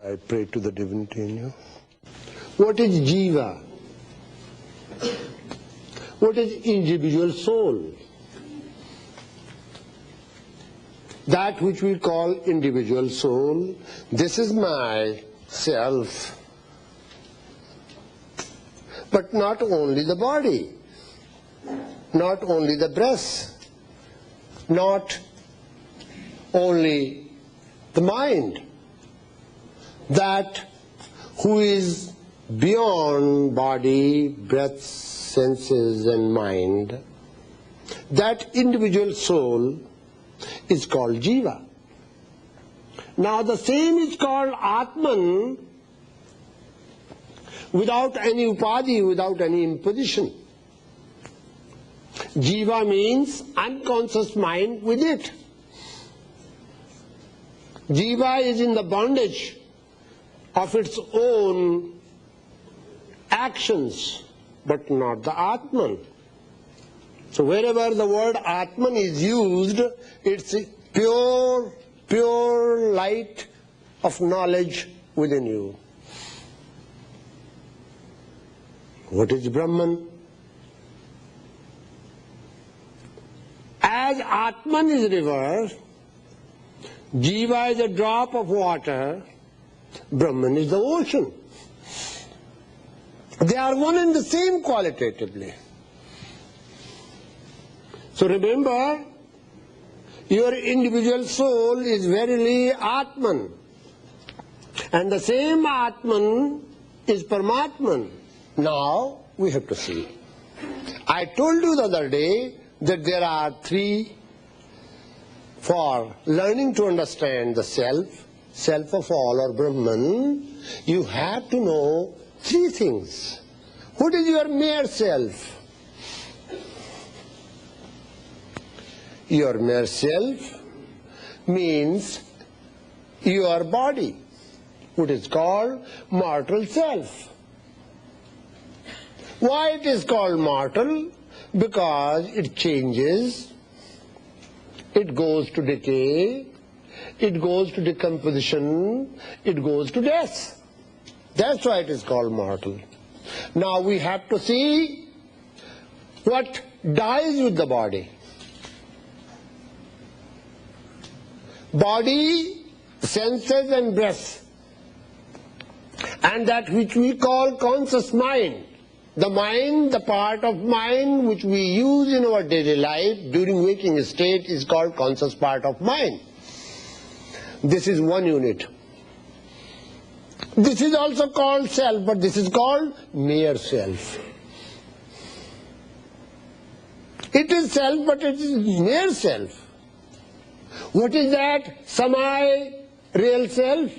I pray to the divinity in you. What is jiva? What is individual soul? That which we call individual soul, this is my self. But not only the body, not only the breath, not only the mind. That who is beyond body, breath, senses and mind, that individual soul is called jiva. Now the same is called Atman without any upadhi, without any imposition. Jiva means unconscious mind with it. Jiva is in the bondage of its own actions, but not the Atman. So wherever the word Atman is used, it's pure light of knowledge within you. What is Brahman? As Atman is river, Jiva is a drop of water, Brahman is the ocean. They are one and the same qualitatively. So remember, your individual soul is verily Atman. And the same Atman is Paramatman. Now we have to see. I told you the other day that there are three, for learning to understand the self, self of all or Brahman, you have to know three things. What is your mere self? Your mere self means your body, what is called mortal self. Why it is called mortal? Because it changes, it goes to decay, it goes to decomposition, it goes to death. That's why it is called mortal. Now we have to see what dies with the body. Body, senses and breath, and that which we call conscious mind. The mind, the part of mind which we use in our daily life during waking state is called conscious part of mind. This is one unit. This is also called self, but this is called mere self. It is self, but it is mere self. What is that semi-real self?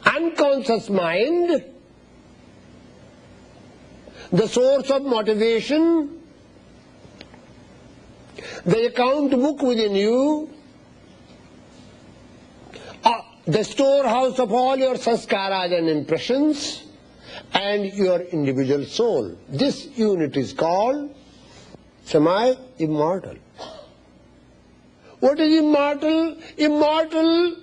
Unconscious mind, the source of motivation, the account book within you, the storehouse of all your sanskaras and impressions, and your individual soul. This unit is called semi-immortal. What is immortal? Immortal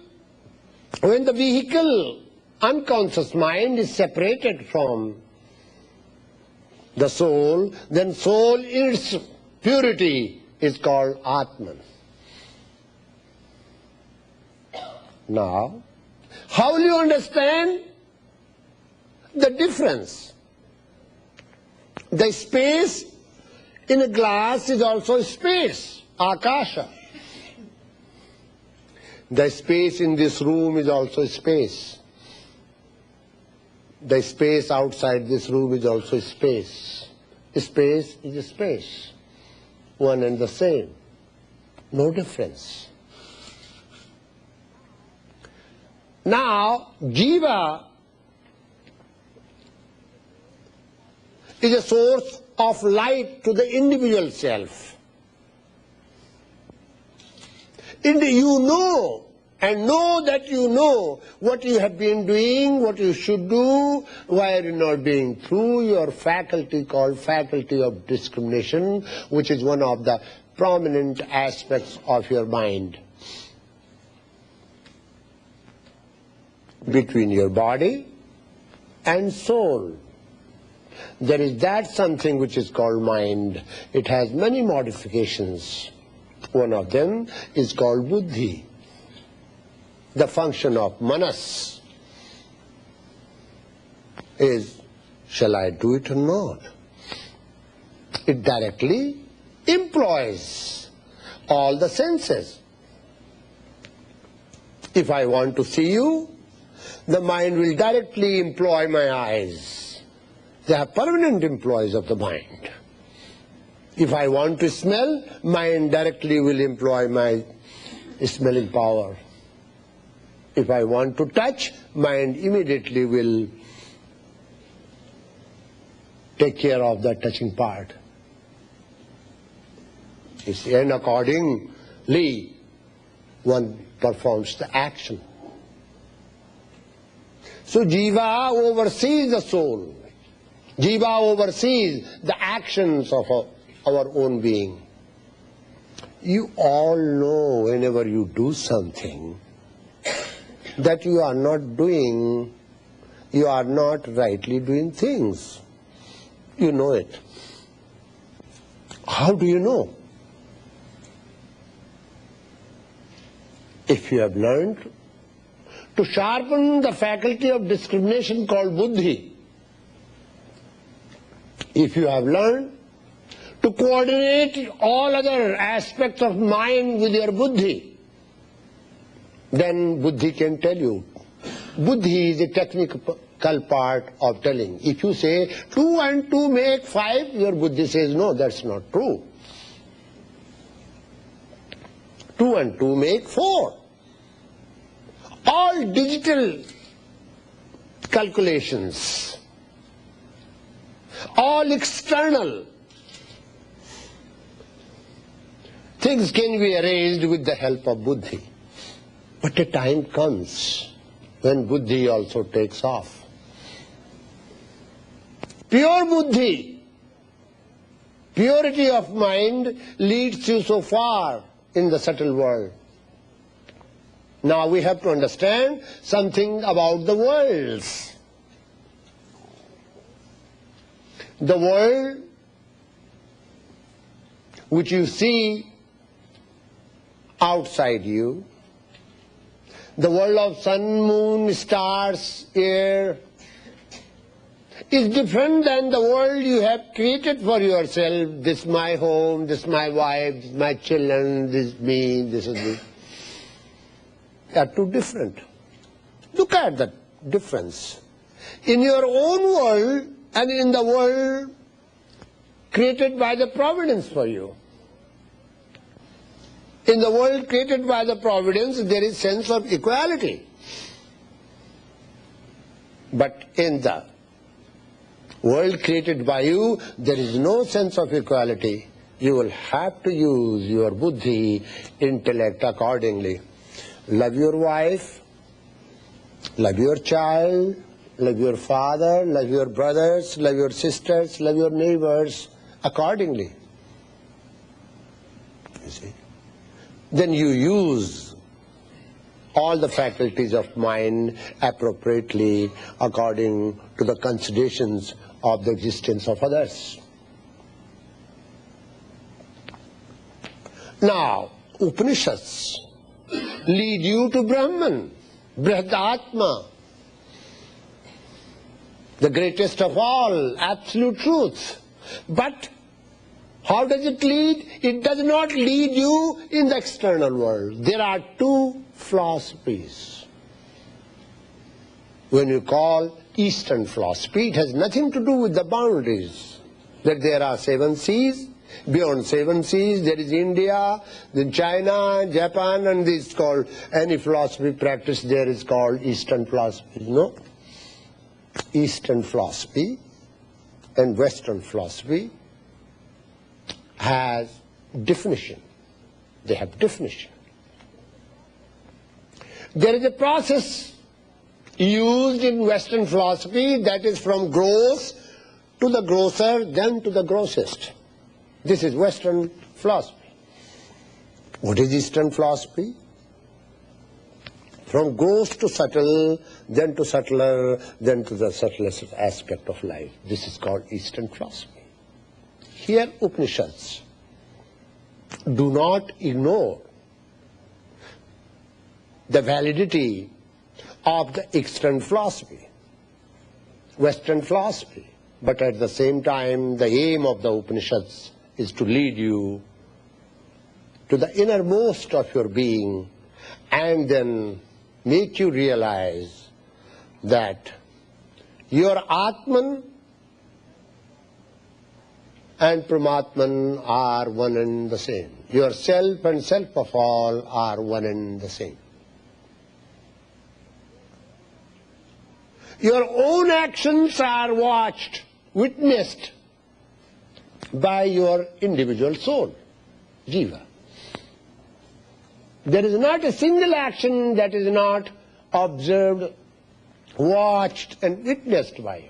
when the vehicle, unconscious mind, is separated from the soul, then soul in its purity is called Atman. Now, how will you understand the difference? The space in a glass is also space, akasha. The space in this room is also space. The space outside this room is also space. Space is space, one and the same, no difference. Now, jiva is a source of light to the individual self. And you know, and know that you know what you have been doing, what you should do, why you are not being through your faculty called faculty of discrimination, which is one of the prominent aspects of your mind. between your body and soul. There is that something which is called mind. It has many modifications. One of them is called buddhi, the function of manas is, shall I do it or not? It directly employs all the senses. If I want to see you, the mind will directly employ my eyes. They are permanent employees of the mind. If I want to smell, mind directly will employ my smelling power. If I want to touch, mind immediately will take care of the touching part. You see, and accordingly, one performs the action. So Jiva oversees the soul. Jiva oversees the actions of our own being. You all know whenever you do something that you are not rightly doing things. You know it. How do you know? If you have learned to sharpen the faculty of discrimination called buddhi, if you have learned to coordinate all other aspects of mind with your buddhi, then buddhi can tell you. Buddhi is a technical part of telling. If you say 2 and 2 make 5, your buddhi says no, that's not true. 2 and 2 make 4. All digital calculations, all external things can be arranged with the help of buddhi. But a time comes when buddhi also takes off. Pure buddhi, purity of mind leads you so far in the subtle world. Now we have to understand something about the worlds. The world which you see outside you, the world of sun, moon, stars, air, is different than the world you have created for yourself. This is my home, this is my wife, this is my children, this is me, this is me. They are too different. Look at the difference. In your own world and in the world created by the providence for you. In the world created by the providence, there is sense of equality. But in the world created by you, there is no sense of equality. You will have to use your buddhi, intellect accordingly. Love your wife, love your child, love your father, love your brothers, love your sisters, love your neighbors accordingly. You see? Then you use all the faculties of mind appropriately according to the considerations of the existence of others. Now, Upanishads lead you to Brahman, Brihadatma, the greatest of all, absolute truth. But how does it lead? It does not lead you in the external world. There are two philosophies. When you call Eastern philosophy, it has nothing to do with the boundaries. That there are 7 seas. Beyond 7 seas, there is India, then China, Japan, and this is called, any philosophy practice there is called Eastern philosophy. No. Eastern philosophy and Western philosophy has definition. They have definition. There is a process used in Western philosophy that is from gross to the grosser, then to the grossest. This is Western philosophy. What is Eastern philosophy? from gross to subtle, then to subtler, then to the subtlest aspect of life. This is called Eastern philosophy. Here Upanishads do not ignore the validity of the Eastern philosophy, Western philosophy. But at the same time, the aim of the Upanishads is to lead you to the innermost of your being and then make you realize that your Atman and Paramatman are one and the same. Your self and self of all are one and the same. Your own actions are watched, witnessed by your individual soul, jiva. There is not a single action that is not observed, watched and witnessed by you.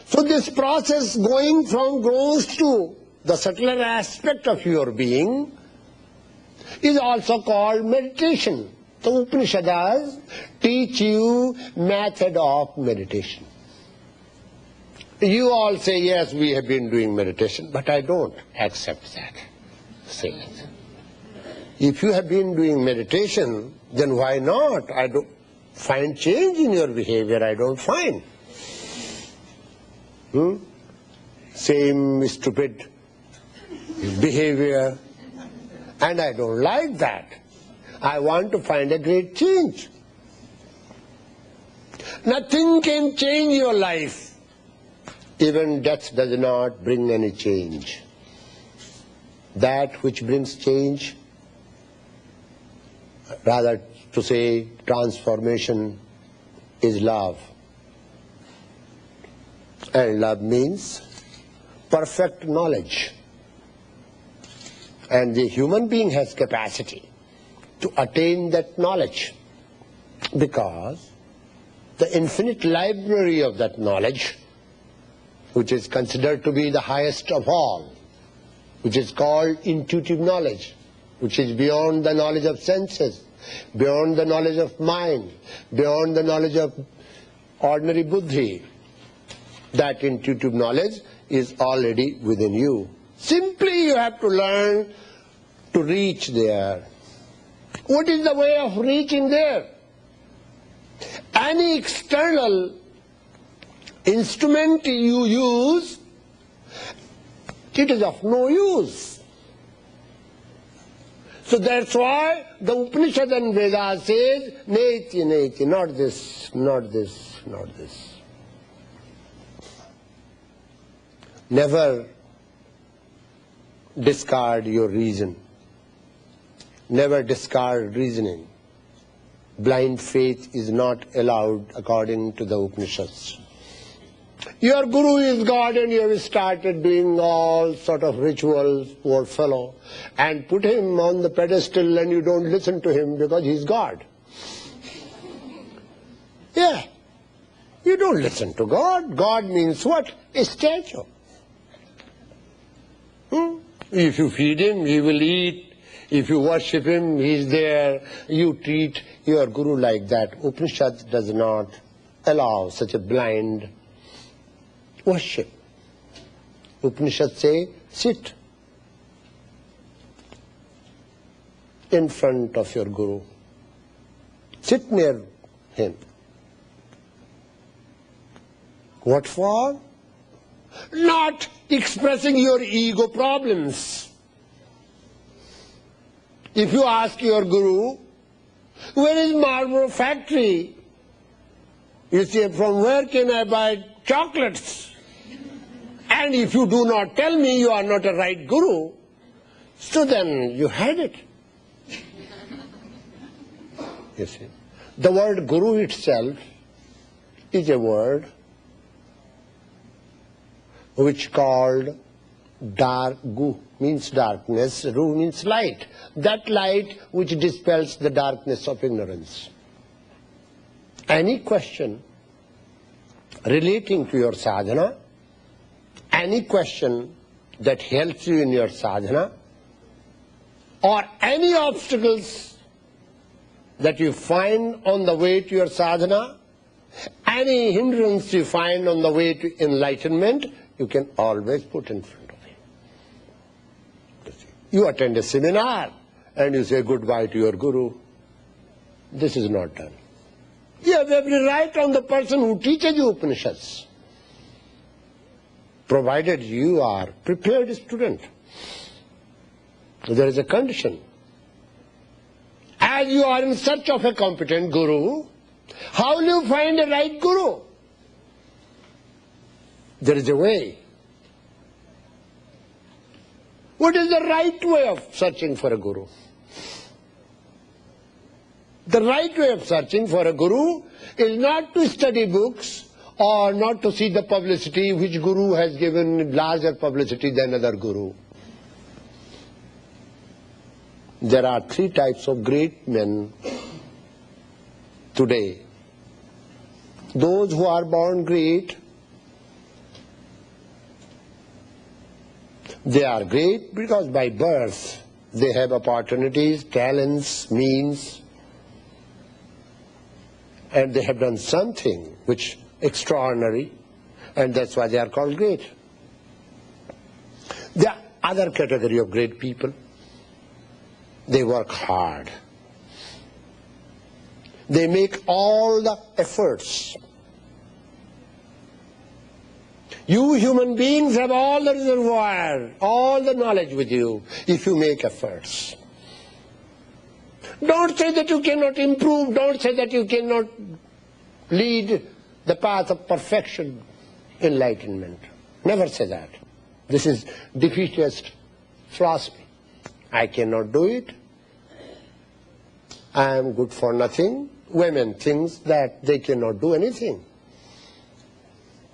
So this process going from gross to the subtler aspect of your being is also called meditation. The Upanishads teach you method of meditation. You all say, yes, we have been doing meditation, but I don't accept that. Say it. If you have been doing meditation, then why not? I don't find change in your behavior, I don't find. Same stupid behavior, and I don't like that. I want to find a great change. Nothing can change your life. Even death does not bring any change. That which brings change, rather to say transformation, is love. And love means perfect knowledge. And the human being has capacity to attain that knowledge, because the infinite library of that knowledge, which is considered to be the highest of all, which is called intuitive knowledge, which is beyond the knowledge of senses, beyond the knowledge of mind, beyond the knowledge of ordinary buddhi, that intuitive knowledge is already within you. Simply you have to learn to reach there. What is the way of reaching there? Any external instrument you use, it is of no use. So that's why the Upanishad and Vedas says, neti, neti, not this, not this, not this. Never discard your reason. Never discard reasoning. Blind faith is not allowed according to the Upanishads. Your guru is God and you have started doing all sort of rituals, poor fellow, and put him on the pedestal and you don't listen to him because he's God. Yeah, you don't listen to God. God means what? A statue. If you feed him, he will eat. If you worship him, he is there. You treat your guru like that. Upanishad does not allow such a blind worship. Upanishads say, sit in front of your guru. Sit near him. What for? Not expressing your ego problems. If you ask your guru, where is Marlboro factory? You say, from where can I buy chocolates? And if you do not tell me, you are not a right guru. So then you had it. You see, the word guru itself is a word which called dark gu means darkness, ru means light. That light which dispels the darkness of ignorance. Any question relating to your sadhana, any question that helps you in your sadhana, or any obstacles that you find on the way to your sadhana, any hindrance you find on the way to enlightenment, you can always put in front of him. You attend a seminar and you say goodbye to your guru. This is not done. You have every right on the person who teaches you Upanishads, provided you are prepared student. There is a condition. As you are in search of a competent guru, how will you find a right guru? There is a way. What is the right way of searching for a guru? The right way of searching for a guru is not to study books or not to see the publicity which guru has given larger publicity than other guru. There are three types of great men today. Those who are born great, they are great because by birth they have opportunities, talents, means, and they have done something which extraordinary, and that's why they are called great. The other category of great people, they work hard. They make all the efforts. You human beings have all the reservoir, all the knowledge with you, if you make efforts. Don't say that you cannot improve, don't say that you cannot lead the path of perfection, enlightenment. Never say that. This is defeatist philosophy. I cannot do it. I am good for nothing. Women think that they cannot do anything.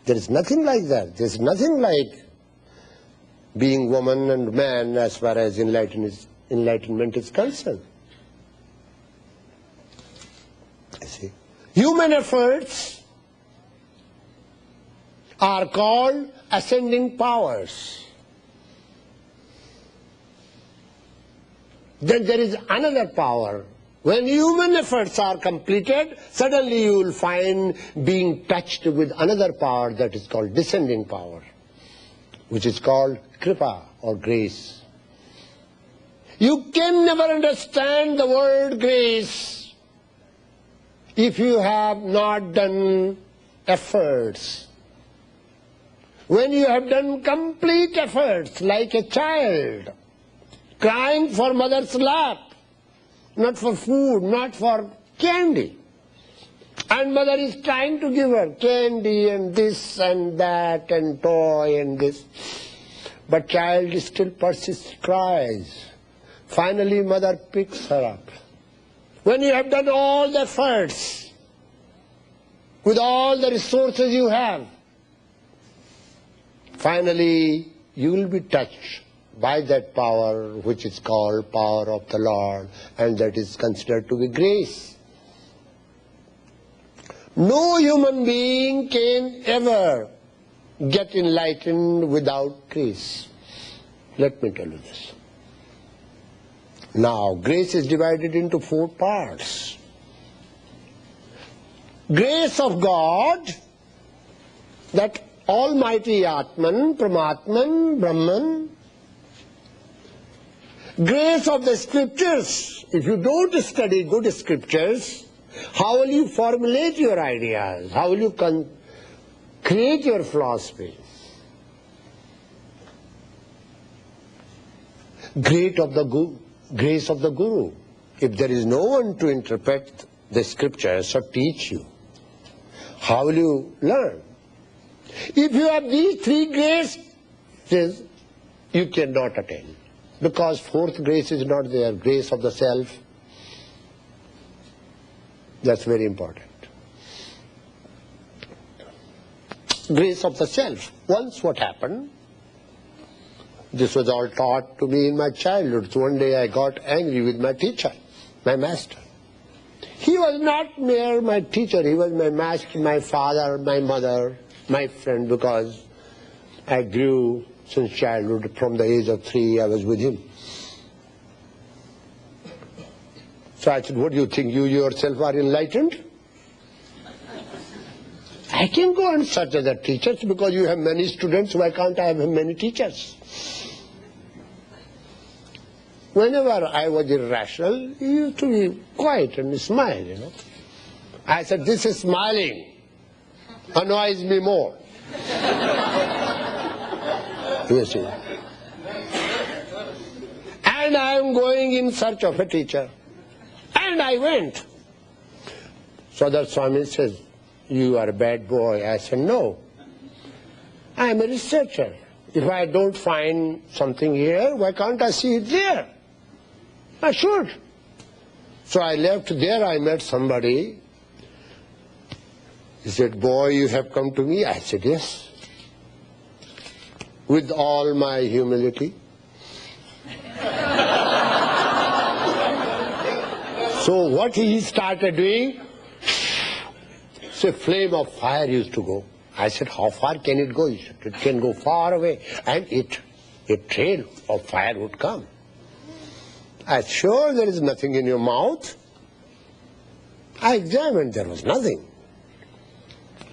There is nothing like that. There is nothing like being woman and man as far as enlightenment is concerned. I see. Human efforts are called ascending powers. Then there is another power. When human efforts are completed, suddenly you will find being touched with another power that is called descending power, which is called kripa or grace. You can never understand the word grace if you have not done efforts. When you have done complete efforts, like a child, crying for mother's lap, not for food, not for candy. And mother is trying to give her candy and this and that and toy and this. But child still persists, cries. Finally mother picks her up. When you have done all the efforts, with all the resources you have, finally you will be touched by that power which is called power of the Lord, and that is considered to be grace. No human being can ever get enlightened without grace. Let me tell you this. Now, grace is divided into 4 parts. Grace of God, that Almighty Atman, Paramatman, Brahman. Grace of the scriptures. If you don't study good scriptures, how will you formulate your ideas? How will you create your philosophy? Grace of the Guru. If there is no one to interpret the scriptures or teach you, how will you learn? If you have these 3 graces, you cannot attain. Because 4th grace is not there, grace of the self. That's very important. Grace of the self. Once what happened, this was all taught to me in my childhood. So one day I got angry with my teacher, my master. He was not mere my teacher, he was my master, my father, my mother, my friend, because I grew since childhood. From the age of 3 I was with him. So I said, what do you think? You yourself are enlightened? I can go and search other teachers because you have many students. Why can't I have many teachers? Whenever I was irrational, he used to be quiet and smile, you know. I said, this is smiling annoys me more. You see. And I am going in search of a teacher. And I went. So that Swami says, you are a bad boy. I said, no. I am a researcher. If I don't find something here, why can't I see it there? I should. So I left there, I met somebody. He said, boy, you have come to me? I said, yes. With all my humility. So what he started doing, a flame of fire used to go. I said, how far can it go? He said, it can go far away. And a trail of fire would come. I said, sure, there is nothing in your mouth. I examined, there was nothing.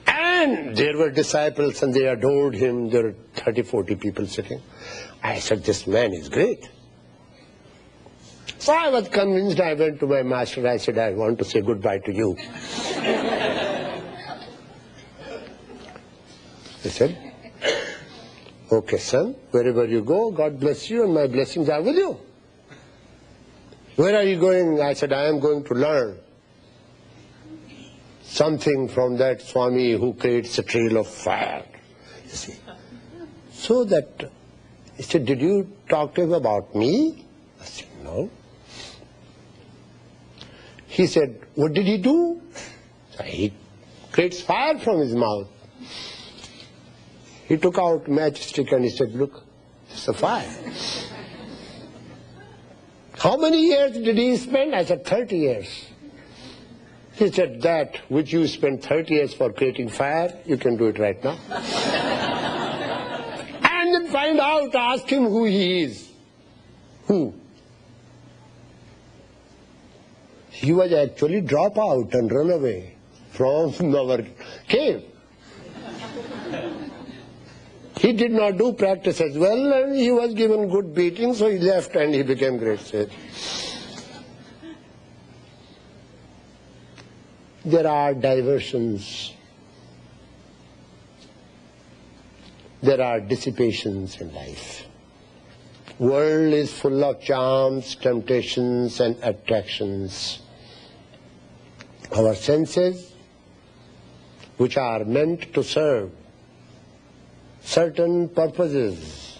And there were disciples and they adored him. There were 30, 40 people sitting. I said, this man is great. So I was convinced. I went to my master. I said, I want to say goodbye to you. He said, okay, son, wherever you go, God bless you and my blessings are with you. Where are you going? I said, I am going to learn something from that Swami who creates a trail of fire. You see. So that, he said, did you talk to him about me? I said, no. He said, what did he do? He creates fire from his mouth. He took out matchstick and he said, look, it's a fire. How many years did he spend? I said, 30 years. He said, that which you spent 30 years for creating fire, you can do it right now. And then find out, ask him who he is. Who? He was actually drop out and run away from our cave. He did not do practice as well, and he was given good beating, so he left and he became great sage. There are diversions. There are dissipations in life. World is full of charms, temptations, and attractions. Our senses, which are meant to serve certain purposes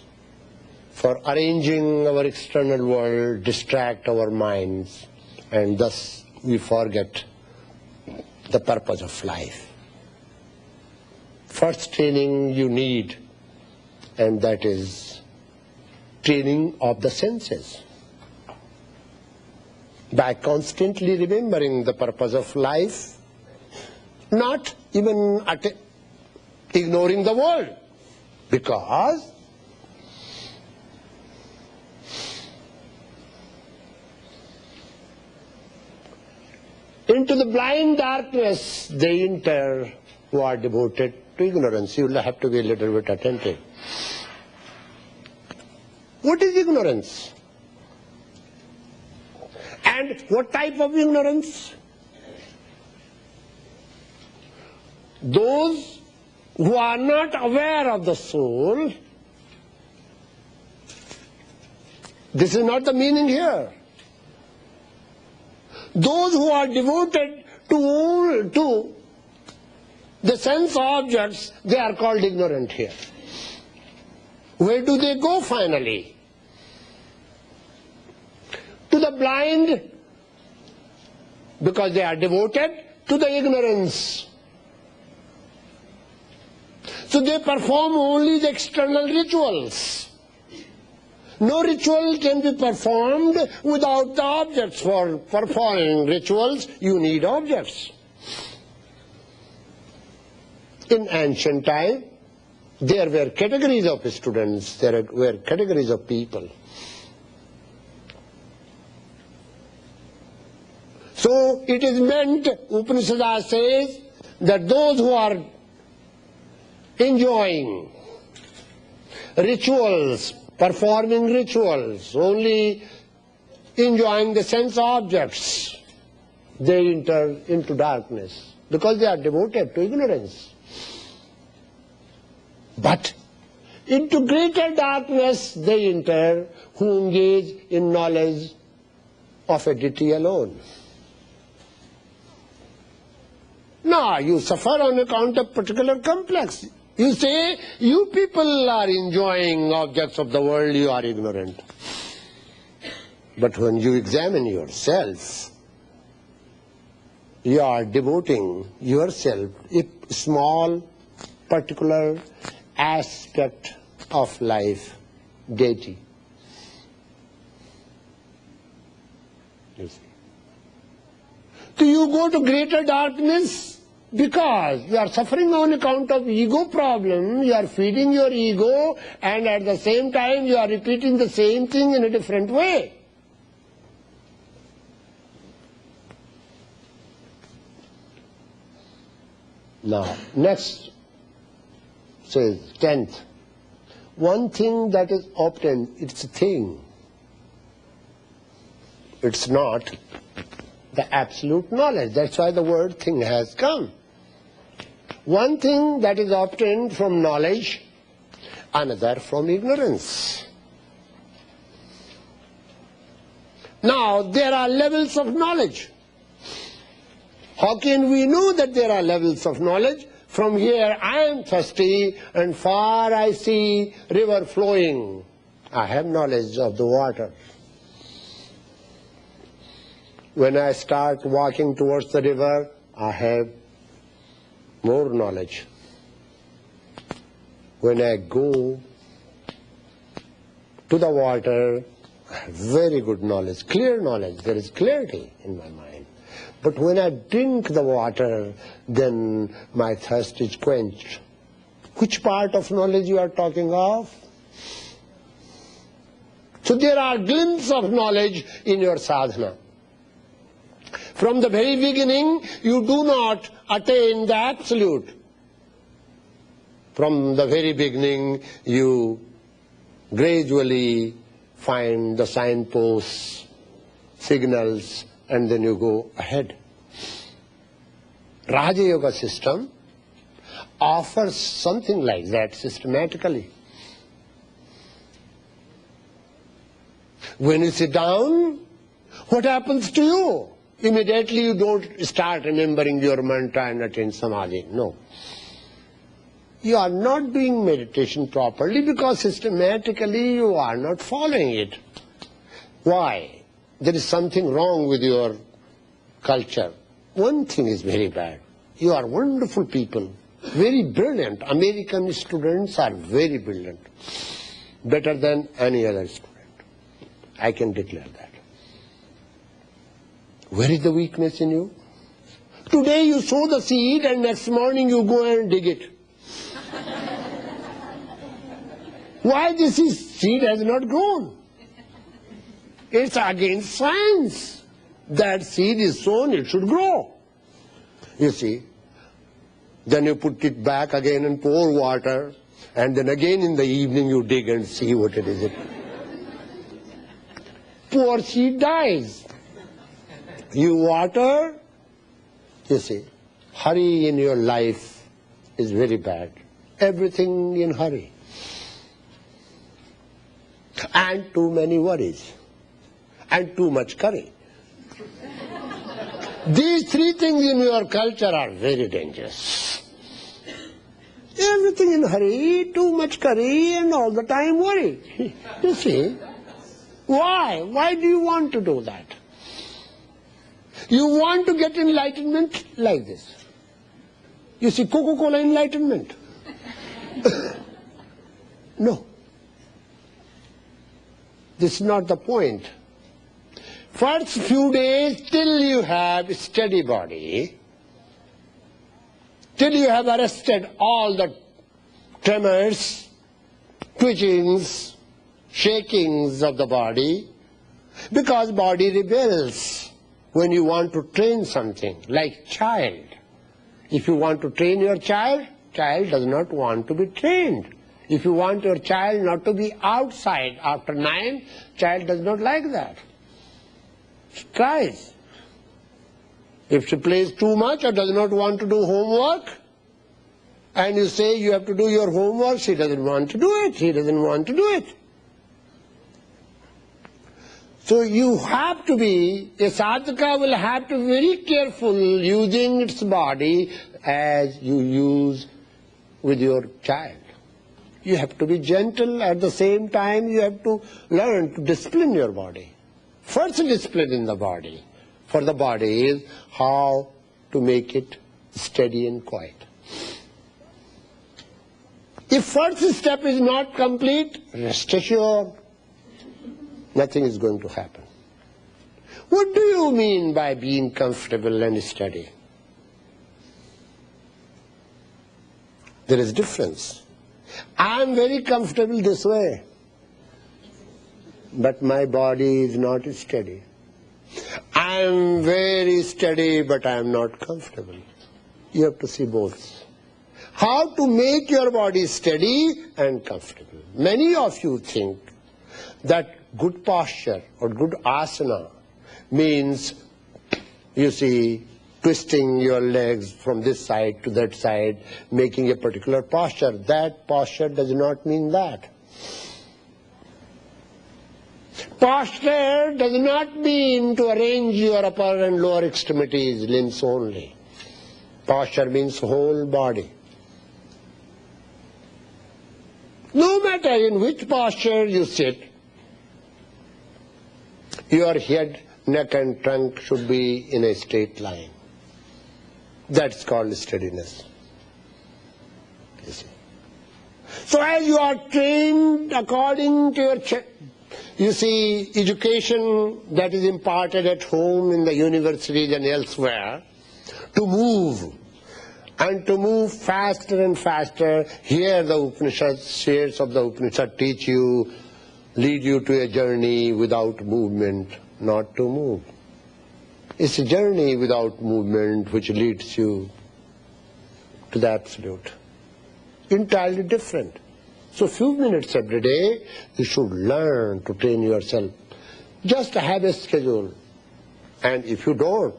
for arranging our external world, distract our minds, and thus we forget the purpose of life. First training you need, and that is training of the senses. By constantly remembering the purpose of life, not even ignoring the world, because into the blind darkness they enter who are devoted to ignorance. You will have to be a little bit attentive. What is ignorance? And what type of ignorance? Those who are not aware of the soul. This is not the meaning here. Those who are devoted to the sense objects, they are called ignorant here. Where do they go finally? To the blind, because they are devoted to the ignorance. So they perform only the external rituals. No ritual can be performed without the objects. For performing rituals, you need objects. In ancient time, there were categories of students, there were categories of people. So it is meant, Upanishad says, that those who are enjoying rituals, performing rituals, only enjoying the sense objects, they enter into darkness because they are devoted to ignorance. But into greater darkness they enter who engage in knowledge of a deity alone. Now you suffer on account of particular complex. You say, you people are enjoying objects of the world, you are ignorant. But when you examine yourself, you are devoting yourself a small, particular aspect of life, deity. You see. Do you go to greater darkness? Because you are suffering on account of ego problem, you are feeding your ego, and at the same time you are repeating the same thing in a different way. Now, next says, 10th, one thing that is obtained, it's a thing. It's not the absolute knowledge. That's why the word thing has come. One thing that is obtained from knowledge, another from ignorance. Now, there are levels of knowledge. How can we know that there are levels of knowledge? From here I am thirsty and far I see river flowing. I have knowledge of the water. When I start walking towards the river, I have more knowledge. When I go to the water, I have very good knowledge, clear knowledge. There is clarity in my mind. But when I drink the water, then my thirst is quenched. Which part of knowledge you are talking of? So there are glimpses of knowledge in your sadhana. From the very beginning, you do not attain the absolute. From the very beginning, you gradually find the signposts, signals, and then you go ahead. Raja Yoga system offers something like that systematically. When you sit down, what happens to you? Immediately you don't start remembering your mantra and attain samadhi. No. You are not doing meditation properly because systematically you are not following it. Why? There is something wrong with your culture. One thing is very bad. You are wonderful people, very brilliant. American students are very brilliant, better than any other student. I can declare that. Where is the weakness in you? Today you sow the seed and next morning you go and dig it. Why this seed has not grown? It's against science. That seed is sown, it should grow. You see. Then you put it back again and pour water, and then again in the evening you dig and see what it is. Poor seed dies. You water, you see, hurry in your life is very bad. Everything in hurry. And too many worries. And too much curry. These three things in your culture are very dangerous. Everything in hurry, too much curry, and all the time worry. You see? Why? Why do you want to do that? You want to get enlightenment like this. You see, Coca-Cola enlightenment. No. This is not the point. First few days, till you have a steady body, till you have arrested all the tremors, twitchings, shakings of the body, because body rebels when you want to train something, like child. If you want to train your child, child does not want to be trained. If you want your child not to be outside after 9, child does not like that. She tries. If she plays too much or does not want to do homework, and you say you have to do your homework, she doesn't want to do it, he doesn't want to do it. So you have to be, a sadhaka will have to be very careful using its body as you use with your child. You have to be gentle, at the same time you have to learn to discipline your body. First discipline in the body, for the body, is how to make it steady and quiet. If first step is not complete, rest assured, nothing is going to happen. What do you mean by being comfortable and steady? There is difference. I am very comfortable this way, but my body is not steady. I am very steady, but I am not comfortable. You have to see both. How to make your body steady and comfortable. Many of you think that good posture or good asana means, you see, twisting your legs from this side to that side, making a particular posture. That posture does not mean that. Posture does not mean to arrange your upper and lower extremities, limbs only. Posture means whole body. No matter in which posture you sit, your head, neck and trunk should be in a straight line. That's called steadiness. You see. So as you are trained according to your, you see, education that is imparted at home, in the universities and elsewhere, to move, and to move faster and faster. Here the Upanishads, shares of the Upanishad teach you, lead you to a journey without movement, not to move. It's a journey without movement which leads you to the absolute. Entirely different. So few minutes every day, you should learn to train yourself. Just have a schedule. And if you don't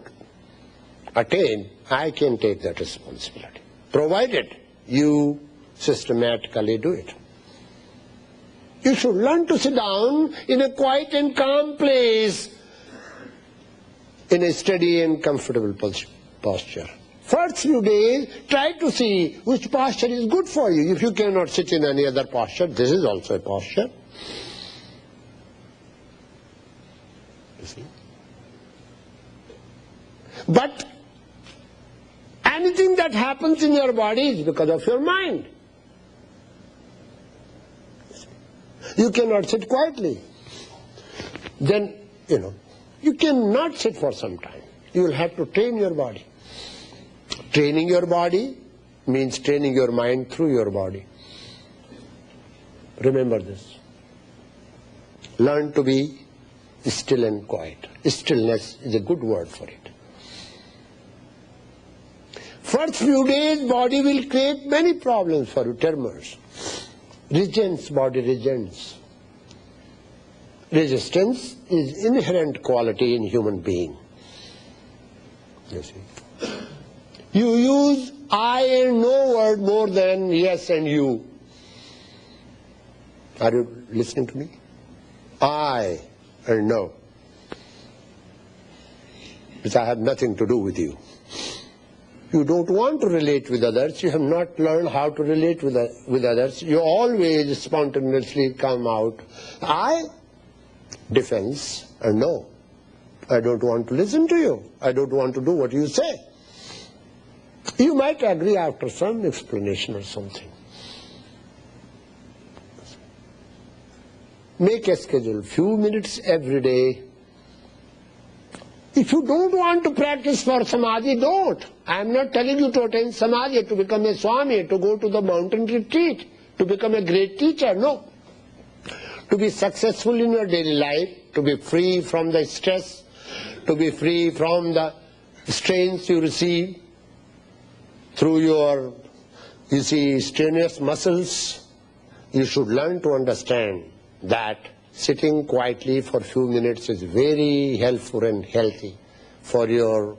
attain, I can take that responsibility, provided you systematically do it. You should learn to sit down in a quiet and calm place, in a steady and comfortable posture. First few days, try to see which posture is good for you. If you cannot sit in any other posture, this is also a posture. You see? But anything that happens in your body is because of your mind. You cannot sit quietly. Then, you cannot sit for some time. You will have to train your body. Training your body means training your mind through your body. Remember this. Learn to be still and quiet. Stillness is a good word for it. First few days, body will create many problems for you, tremors. Resistance, body resistance. Resistance is inherent quality in human being. You see. You use I and no word more than yes and you. Are you listening to me? I and no. Because I have nothing to do with you. You don't want to relate with others. You have not learned how to relate with others. You always spontaneously come out, I, defense, and no. I don't want to listen to you. I don't want to do what you say. You might agree after some explanation or something. Make a schedule, few minutes every day. If you don't want to practice for samadhi, don't. I am not telling you to attain samadhi, to become a Swami, to go to the mountain retreat, to become a great teacher. No. To be successful in your daily life, to be free from the stress, to be free from the strains you receive through your, strenuous muscles, you should learn to understand that sitting quietly for a few minutes is very helpful and healthy for your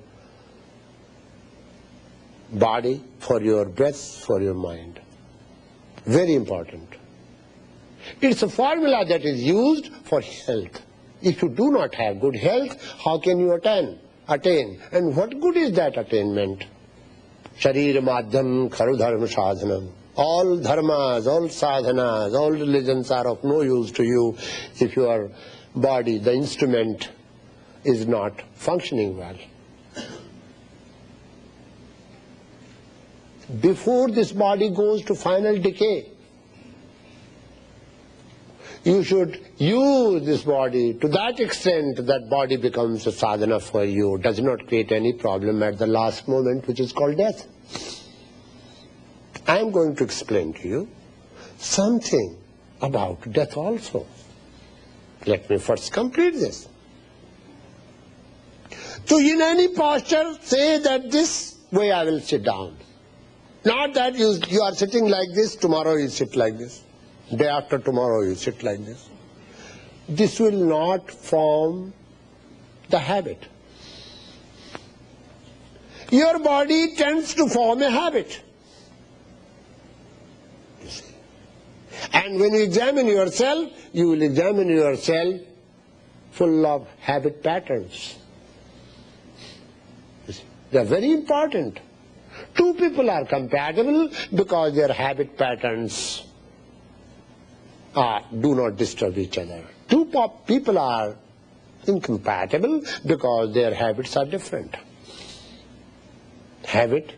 body, for your breath, for your mind. Very important. It's a formula that is used for health. If you do not have good health, how can you attain? And what good is that attainment? Sharira madhyam kharu dharma sadhanam. All dharmas, all sadhanas, all religions are of no use to you if your body, the instrument, is not functioning well. Before this body goes to final decay, you should use this body to that extent that body becomes a sadhana for you, does not create any problem at the last moment, which is called death. I am going to explain to you something about death also. Let me first complete this. So in any posture, say that this way I will sit down. Not that you are sitting like this, tomorrow you sit like this. Day after tomorrow you sit like this. This will not form the habit. Your body tends to form a habit. You see. And when you examine yourself, you will examine yourself full of habit patterns. You see. They are very important. Two people are compatible because their habit patterns do not disturb each other. Two people are incompatible because their habits are different. Habit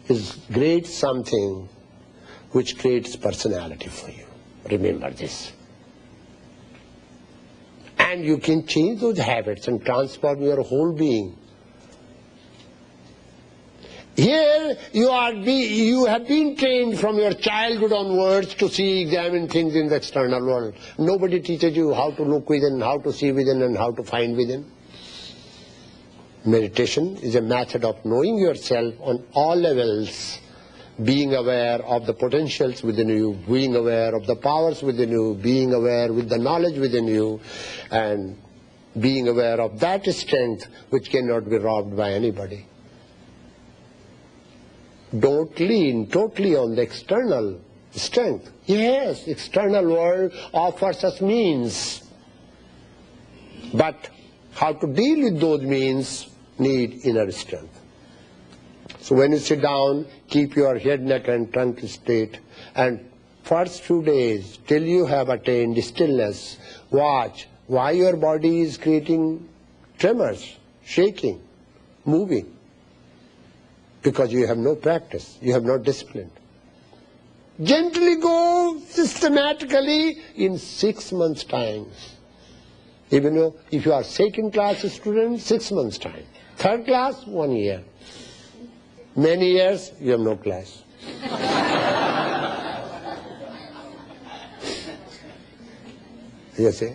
is great something which creates personality for you. Remember this. And you can change those habits and transform your whole being. Here you have been trained from your childhood onwards to examine things in the external world. Nobody teaches you how to look within, how to see within, and how to find within. Meditation is a method of knowing yourself on all levels, being aware of the potentials within you, being aware of the powers within you, being aware with the knowledge within you, and being aware of that strength which cannot be robbed by anybody. Don't lean totally on the external strength. Yes, external world offers us means. But how to deal with those means need inner strength. So when you sit down, keep your head, neck and trunk straight. And first few days, till you have attained stillness, watch why your body is creating tremors, shaking, moving. Because you have no practice, you have no discipline. Gently go systematically in 6 months' time. Even though if you are second class student, 6 months' time. Third class, 1 year. Many years, you have no class. You see?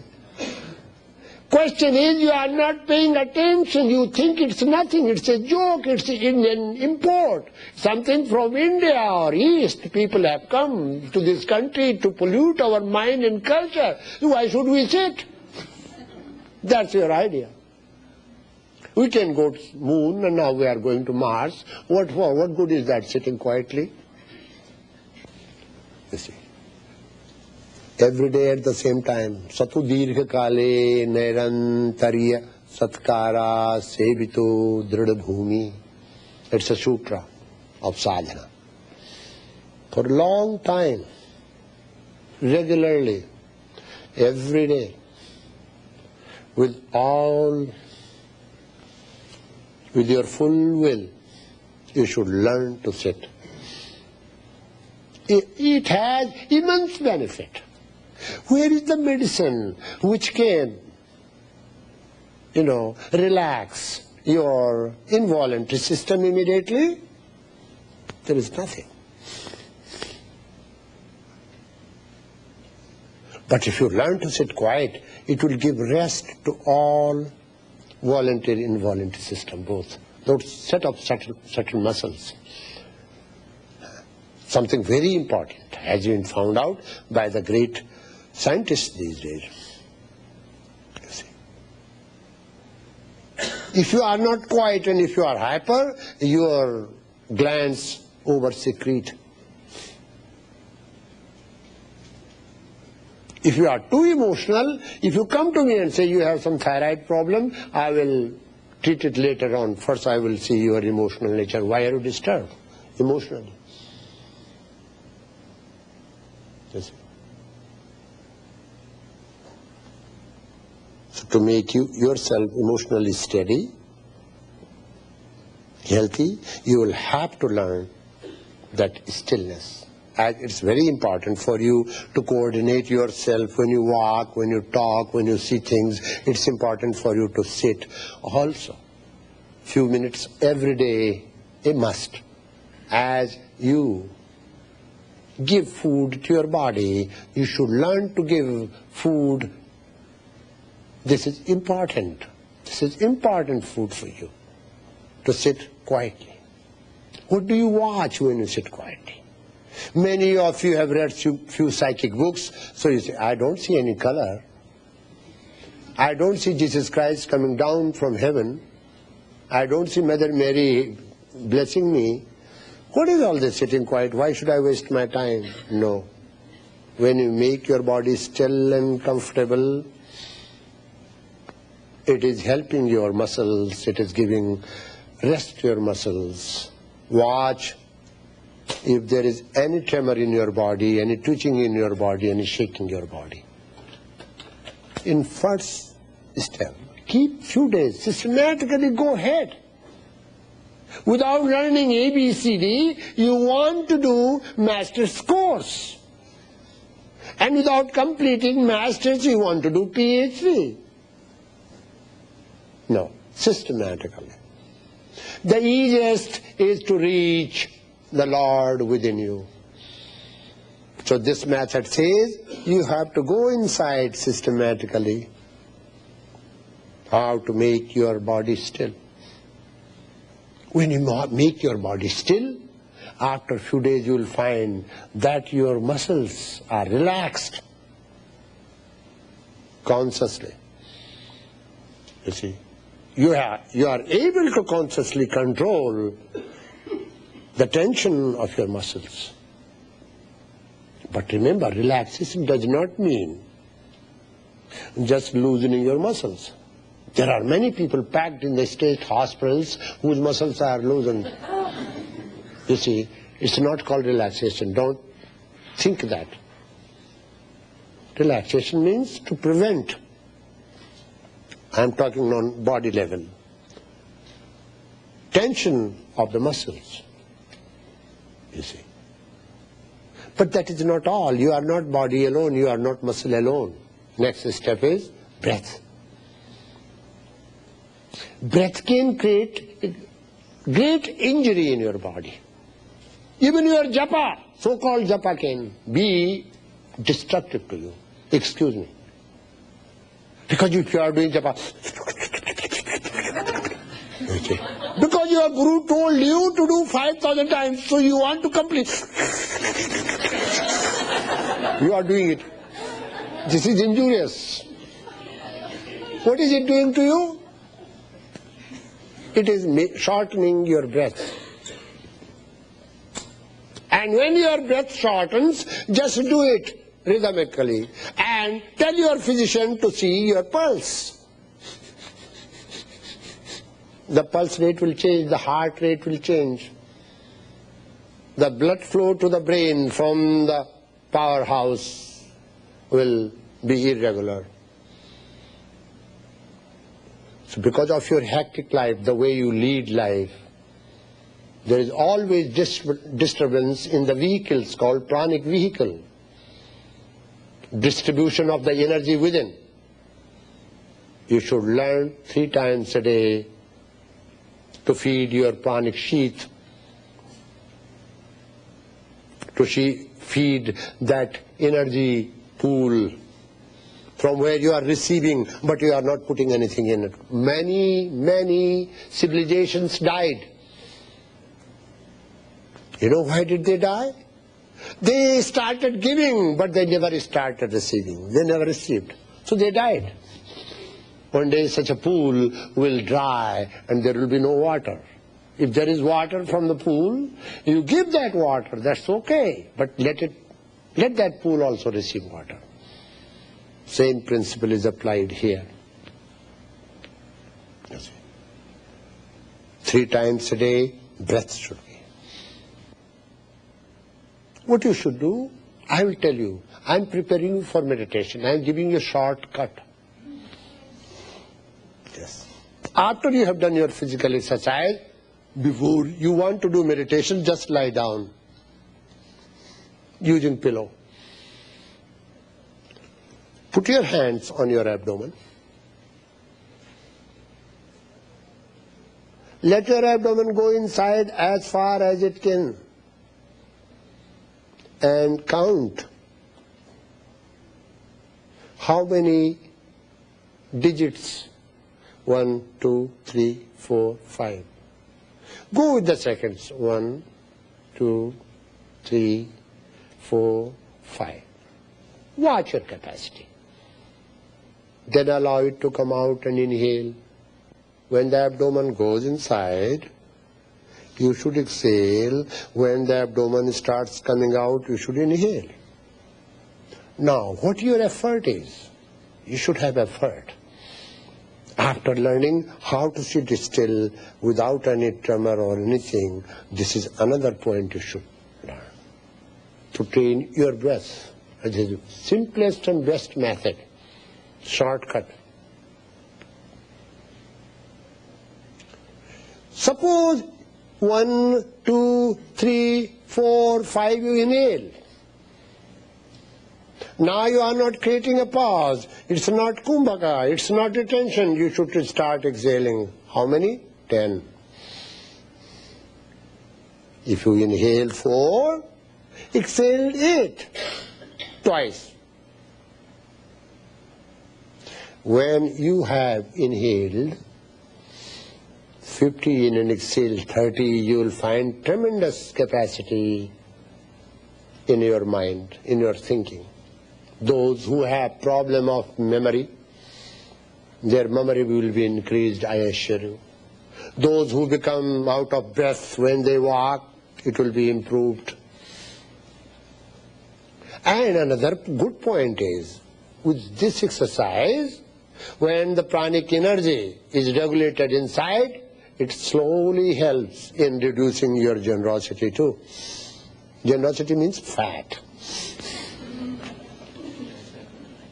Question is, you are not paying attention. You think it's nothing. It's a joke. It's an import. Something from India or East. People have come to this country to pollute our mind and culture. Why should we sit? That's your idea. We can go to moon and now we are going to Mars. What for? What good is that sitting quietly? You see. Every day at the same time, Satu Dirgha Kale Nairantariya Satkara Sevito Dhrida Bhumi. It's a sutra of sadhana. For a long time, regularly, every day, with your full will, you should learn to sit. It has immense benefit. Where is the medicine which can, relax your involuntary system immediately? There is nothing. But if you learn to sit quiet, it will give rest to all voluntary, involuntary system, both. Those set of subtle muscles. Something very important has been found out by the great scientists these days. You see. If you are not quiet and if you are hyper, your glands over-secrete. If you are too emotional, if you come to me and say you have some thyroid problem, I will treat it later on. First I will see your emotional nature. Why are you disturbed emotionally? Yes. So to make yourself emotionally steady, healthy, you will have to learn that stillness. And it's very important for you to coordinate yourself when you walk, when you talk, when you see things. It's important for you to sit also. Few minutes every day, a must. As you give food to your body, you should learn to give food. This is important. This is important food for you, to sit quietly. What do you watch when you sit quietly? Many of you have read few psychic books, so you say, I don't see any color. I don't see Jesus Christ coming down from heaven. I don't see Mother Mary blessing me. What is all this sitting quiet? Why should I waste my time? No. When you make your body still and comfortable, it is helping your muscles, it is giving rest to your muscles. Watch if there is any tremor in your body, any twitching in your body, any shaking your body. In first step, keep few days, systematically go ahead. Without learning ABCD, you want to do master's course. And without completing master's, you want to do PhD. No, systematically. The easiest is to reach the Lord within you. So this method says you have to go inside systematically. How to make your body still. When you make your body still, after a few days you will find that your muscles are relaxed consciously. You see, you are able to consciously control the tension of your muscles. But remember, relaxation does not mean just loosening your muscles. There are many people packed in the state hospitals whose muscles are loosened. You see, it's not called relaxation. Don't think that. Relaxation means to prevent. I'm talking on body level. Tension of the muscles. You see. But that is not all. You are not body alone. You are not muscle alone. Next step is breath. Breath can create great injury in your body. Even your japa, so-called japa, can be destructive to you. Excuse me. Because if you are doing japa, okay. Because your guru told you to do 5,000 times, so you want to complete. You are doing it. This is injurious. What is it doing to you? It is shortening your breath. And when your breath shortens, just do it rhythmically. And tell your physician to see your pulse. The pulse rate will change, the heart rate will change. The blood flow to the brain from the powerhouse will be irregular. So because of your hectic life, the way you lead life, there is always disturbance in the vehicles called pranic vehicle. Distribution of the energy within. You should learn 3 times a day to feed your pranic sheath, to feed that energy pool from where you are receiving, but you are not putting anything in it. Many civilizations died. You know why did they die? They started giving, but they never started receiving. They never received. So they died. One day such a pool will dry and there will be no water. If there is water from the pool, you give that water, that's okay. But let that pool also receive water. Same principle is applied here. 3 times a day, breath should be. What you should do, I will tell you. I am preparing you for meditation. I am giving you a shortcut. Yes. After you have done your physical exercise, before you want to do meditation, just lie down using pillow. Put your hands on your abdomen. Let your abdomen go inside as far as it can. And count how many digits. 1, 2, 3, 4, 5. Go with the seconds. 1, 2, 3, 4, 5. Watch your capacity. Then allow it to come out and inhale. When the abdomen goes inside, you should exhale. When the abdomen starts coming out, you should inhale. Now, what your effort is? You should have effort. After learning how to sit still without any tremor or anything, this is another point you should learn. To train your breath. It is the simplest and best method. Shortcut. Suppose 1, 2, 3, 4, 5 you inhale. Now you are not creating a pause. It's not kumbhaka. It's not retention. You should start exhaling. How many? 10. If you inhale 4, exhale 8. Twice. When you have inhaled 15 and exhaled 30, you will find tremendous capacity in your mind, in your thinking. Those who have problem of memory, their memory will be increased, I assure you. Those who become out of breath when they walk, it will be improved. And another good point is, with this exercise, when the pranic energy is regulated inside, it slowly helps in reducing your generosity too. Generosity means fat.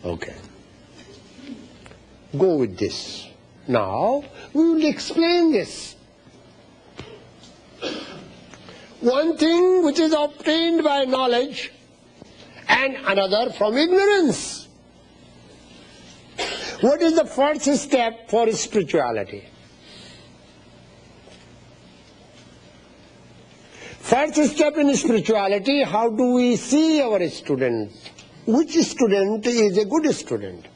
Okay. Go with this. Now, we will explain this. One thing which is obtained by knowledge and another from ignorance. What is the first step for spirituality? First step in spirituality, how do we see our student? Which student is a good student?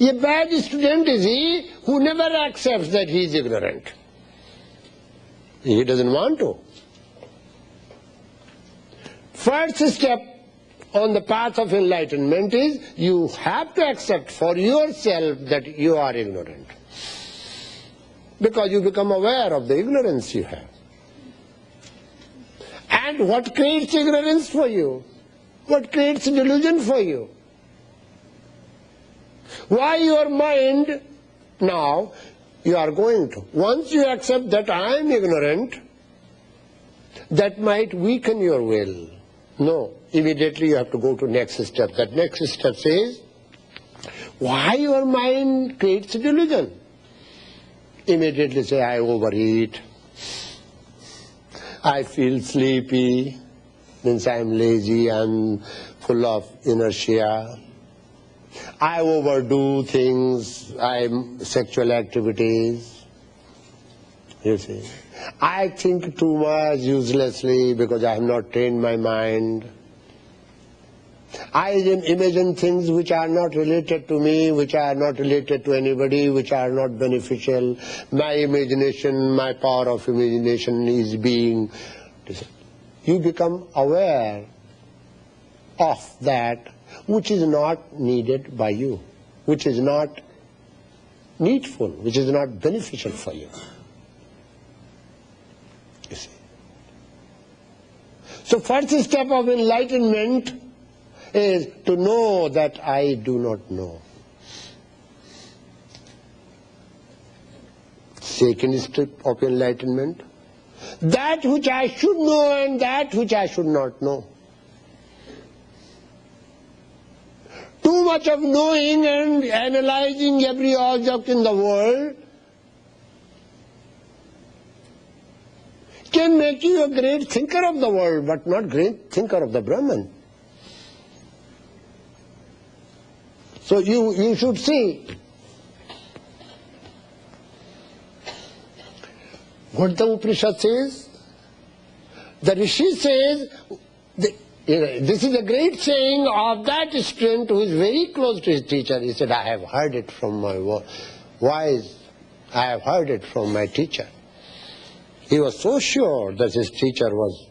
A bad student is he who never accepts that he is ignorant. He doesn't want to. First step on the path of enlightenment is you have to accept for yourself that you are ignorant. Because you become aware of the ignorance you have. And what creates ignorance for you? What creates delusion for you? Why your mind, now you are going to. Once you accept that I am ignorant, that might weaken your will. No, immediately you have to go to next step. That next step says, why your mind creates delusion? Immediately say, I overeat, I feel sleepy, means I am lazy, I am full of inertia, I overdo things, I am sexual activities, you see. I think too much uselessly because I have not trained my mind. I imagine things which are not related to me, which are not related to anybody, which are not beneficial. My imagination, my power of imagination is being... You become aware of that which is not needed by you, which is not needful, which is not beneficial for you. You see. So first step of enlightenment is to know that I do not know. Second step of enlightenment, that which I should know and that which I should not know. Too much of knowing and analyzing every object in the world can make you a great thinker of the world, but not great thinker of the Brahman. So you should see what the Upanishad says. The Rishi says, this is a great saying of that student who is very close to his teacher. He said, I have heard it from my wise, I have heard it from my teacher. He was so sure that his teacher was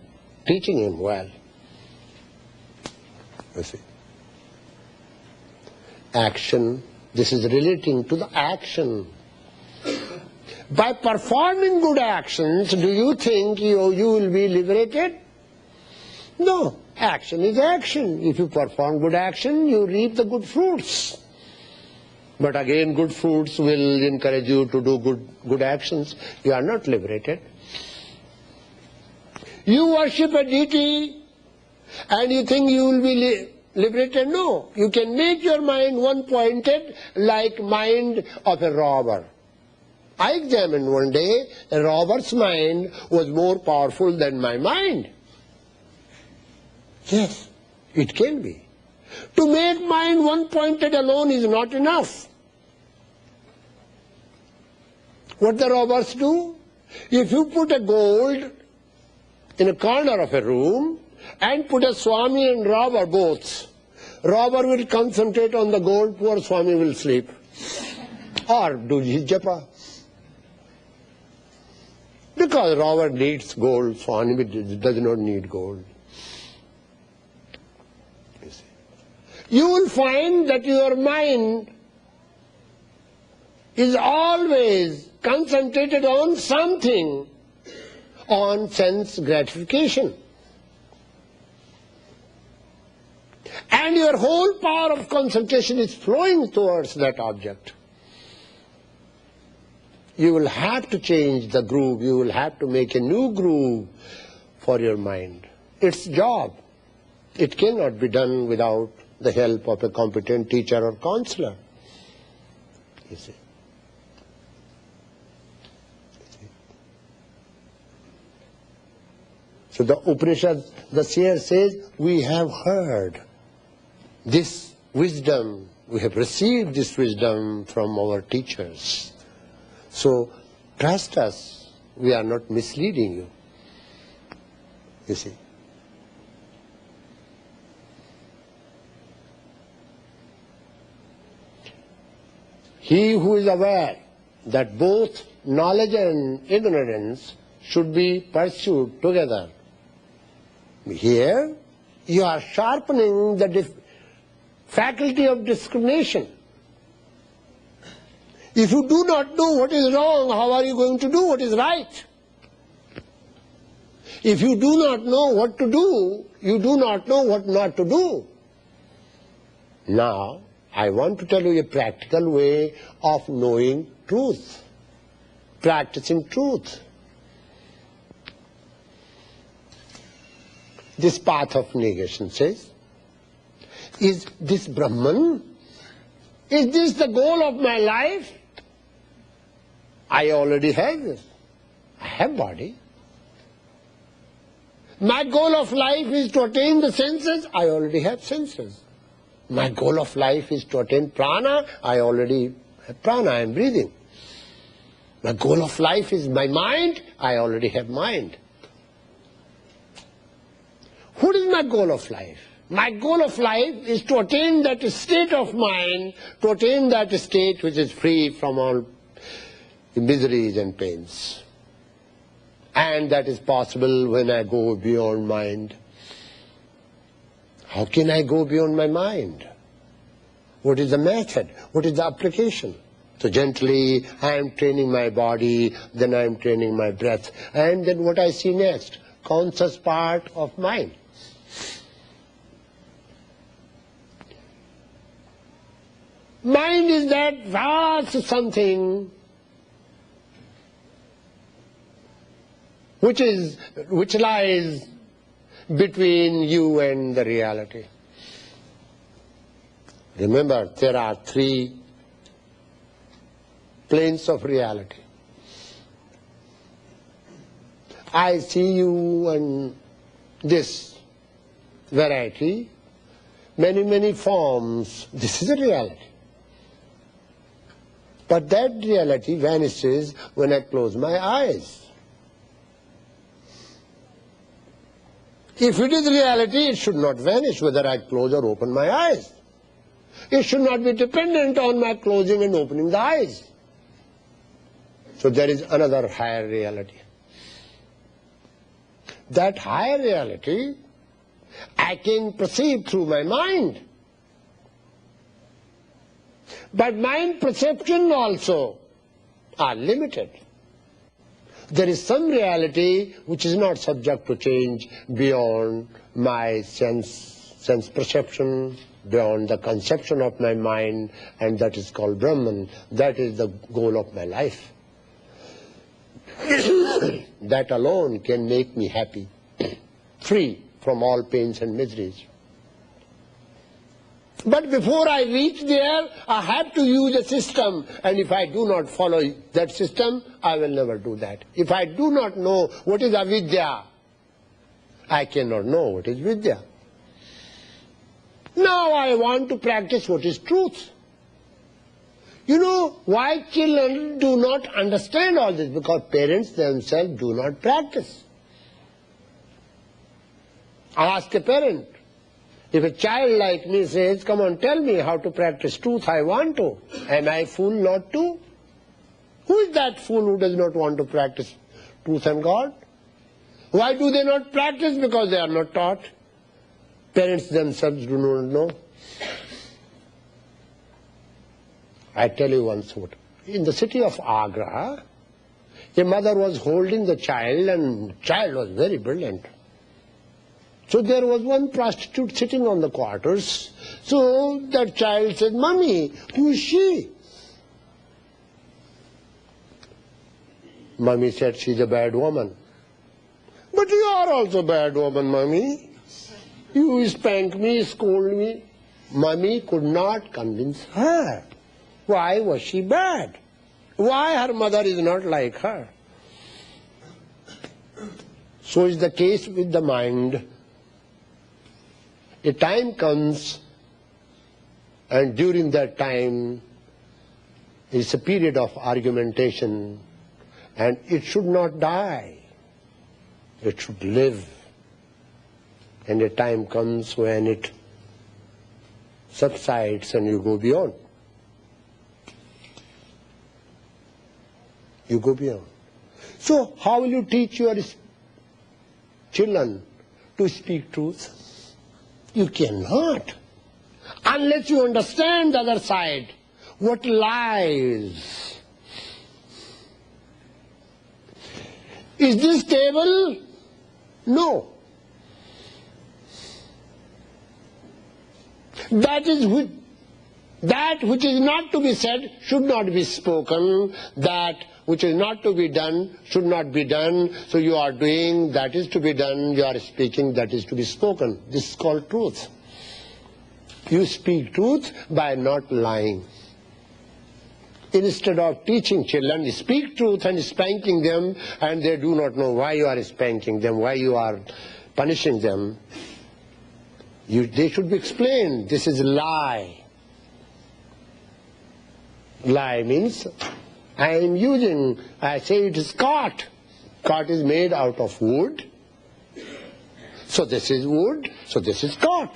teaching him well. You see. Action, this is relating to the action. By performing good actions, do you think you will be liberated? No. Action is action. If you perform good action, you reap the good fruits. But again, good fruits will encourage you to do good actions. You are not liberated. You worship a deity and you think you will be liberated? No. You can make your mind one-pointed like mind of a robber. I examined one day, a robber's mind was more powerful than my mind. Yes, it can be. To make mind one-pointed alone is not enough. What the robbers do? If you put a gold in a corner of a room and put a Swami and robber both, robber will concentrate on the gold, poor Swami will sleep. Or do his japa. Because robber needs gold, Swami does not need gold. You will find that your mind is always concentrated on something, on sense gratification. And your whole power of concentration is flowing towards that object. You will have to change the groove, you will have to make a new groove for your mind. It's job. It cannot be done without the help of a competent teacher or counselor. You see. So the Upanishads, the seer says, we have heard this wisdom, we have received this wisdom from our teachers. So trust us, we are not misleading you. You see. He who is aware that both knowledge and ignorance should be pursued together. Here, you are sharpening the faculty of discrimination. If you do not know what is wrong, how are you going to do what is right? If you do not know what to do, you do not know what not to do. Now, I want to tell you a practical way of knowing truth, practicing truth. This path of negation says, is this Brahman? Is this the goal of my life? I already have this. I have body. My goal of life is to attain the senses. I already have senses. My goal of life is to attain prana. I already have prana. I am breathing. My goal of life is my mind. I already have mind. What is my goal of life? My goal of life is to attain that state of mind, to attain that state which is free from all miseries and pains. And that is possible when I go beyond mind. How can I go beyond my mind? What is the method? What is the application? So gently I am training my body, then I am training my breath. And then what I see next? Conscious part of mind. Mind is that vast something which lies between you and the reality. Remember, there are three planes of reality. I see you and this variety, many forms. This is a reality. But that reality vanishes when I close my eyes. If it is reality, it should not vanish whether I close or open my eyes. It should not be dependent on my closing and opening the eyes. So there is another higher reality. That higher reality I can perceive through my mind. But mind perception also are limited. There is some reality which is not subject to change beyond my sense perception, beyond the conception of my mind, and that is called Brahman. That is the goal of my life. That alone can make me happy, free from all pains and miseries. But before I reach there, I have to use a system, and if I do not follow that system, I will never do that. If I do not know what is avidya, I cannot know what is vidya. Now I want to practice what is truth. You know why children do not understand all this? Because parents themselves do not practice. I ask a parent, if a child like me says, come on, tell me how to practice truth, I want to. Am I a fool not to? Who is that fool who does not want to practice truth and God? Why do they not practice? Because they are not taught. Parents themselves do not know. I tell you one thought. In the city of Agra, a mother was holding the child, and the child was very brilliant. So there was one prostitute sitting on the quarters. So that child said, Mummy, who is she? Mummy said, she's a bad woman. But you are also a bad woman, Mummy. You spank me, scold me. Mummy could not convince her. Why was she bad? Why her mother is not like her? So is the case with the mind. A time comes, and during that time is a period of argumentation, and it should not die. It should live. And a time comes when it subsides and you go beyond. You go beyond. So how will you teach your children to speak truth? You cannot. Unless you understand the other side, what lies. Is this stable? No. That which is not to be said should not be spoken. That which is not to be done should not be done. So you are doing, that is to be done. You are speaking, that is to be spoken. This is called truth. You speak truth by not lying. Instead of teaching children, speak truth and spanking them, and they do not know why you are spanking them, why you are punishing them. They should be explained. This is lie. Lie means I say it is cart. Cart is made out of wood. So this is wood, so this is cart.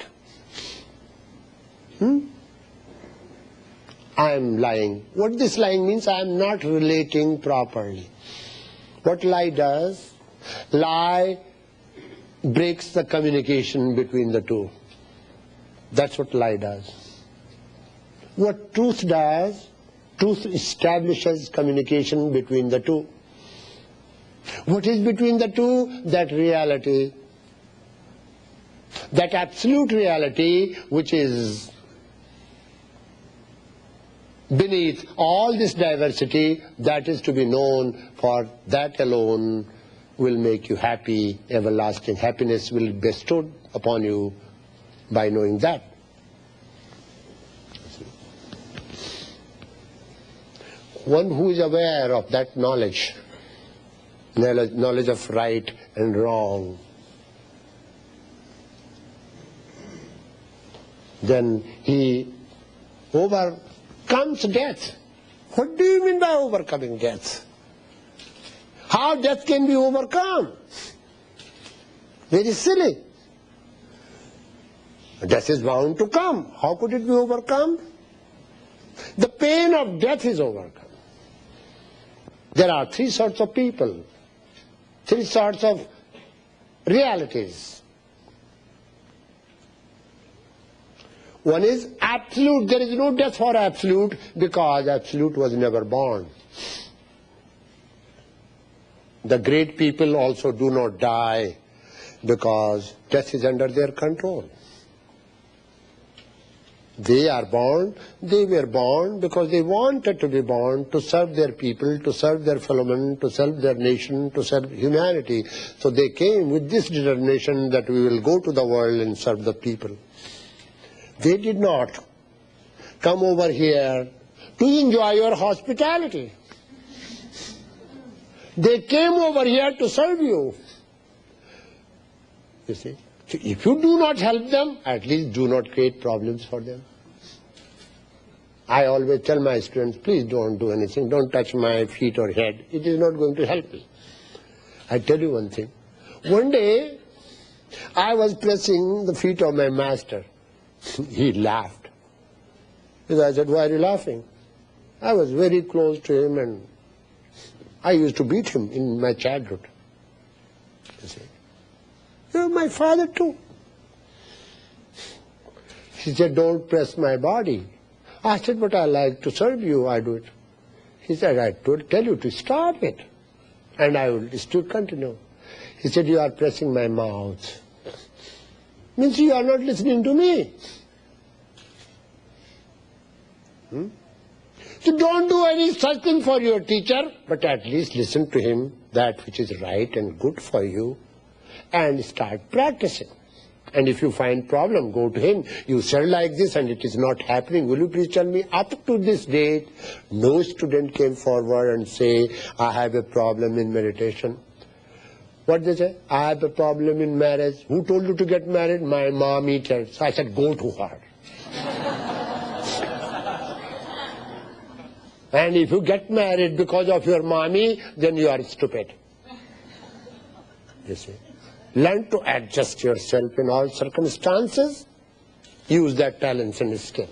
I am lying. What this lying means, I am not relating properly. What lie does? Lie breaks the communication between the two. That's what lie does. What truth does? Truth establishes communication between the two. What is between the two? That reality. That absolute reality which is beneath all this diversity, that is to be known, for that alone will make you happy. Everlasting happiness will be bestowed upon you by knowing that. One who is aware of that knowledge of right and wrong, then he overcomes death. What do you mean by overcoming death? How death can be overcome? Very silly. Death is bound to come. How could it be overcome? The pain of death is overcome. There are three sorts of people, three sorts of realities. One is absolute. There is no death for absolute, because absolute was never born. The great people also do not die, because death is under their control. They are born, they were born because they wanted to be born to serve their people, to serve their fellow men, to serve their nation, to serve humanity. So they came with this determination that we will go to the world and serve the people. They did not come over here to enjoy your hospitality. They came over here to serve you. You see? So if you do not help them, at least do not create problems for them. I always tell my students, please don't do anything, don't touch my feet or head. It is not going to help me. I tell you one thing. One day, I was pressing the feet of my master. He laughed. I said, why are you laughing? I was very close to him and I used to beat him in my childhood. You see? You're my father too. He said, don't press my body. I said, but I like to serve you, I do it. He said, I will tell you to stop it. And I will still continue. He said, you are pressing my mouth. Means you are not listening to me. So don't do any such thing for your teacher, but at least listen to him, that which is right and good for you, and start practicing. And if you find problem, go to him. You said like this and it is not happening. Will you please tell me, up to this date, no student came forward and say, I have a problem in meditation. What they say? I have a problem in marriage. Who told you to get married? My mom said. So I said, go to her. And if you get married because of your mommy, then you are stupid. You see? Learn to adjust yourself in all circumstances. Use that talents and skill.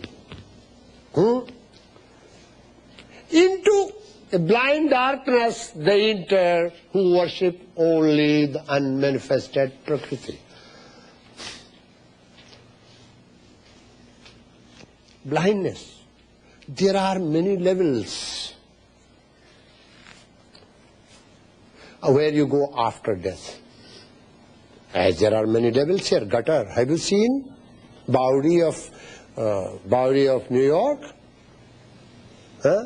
Into a blind darkness they enter who worship only the unmanifested Prakriti. Blindness. There are many levels where you go after death. As there are many levels here. Gutter. Have you seen Bowery of New York? Huh?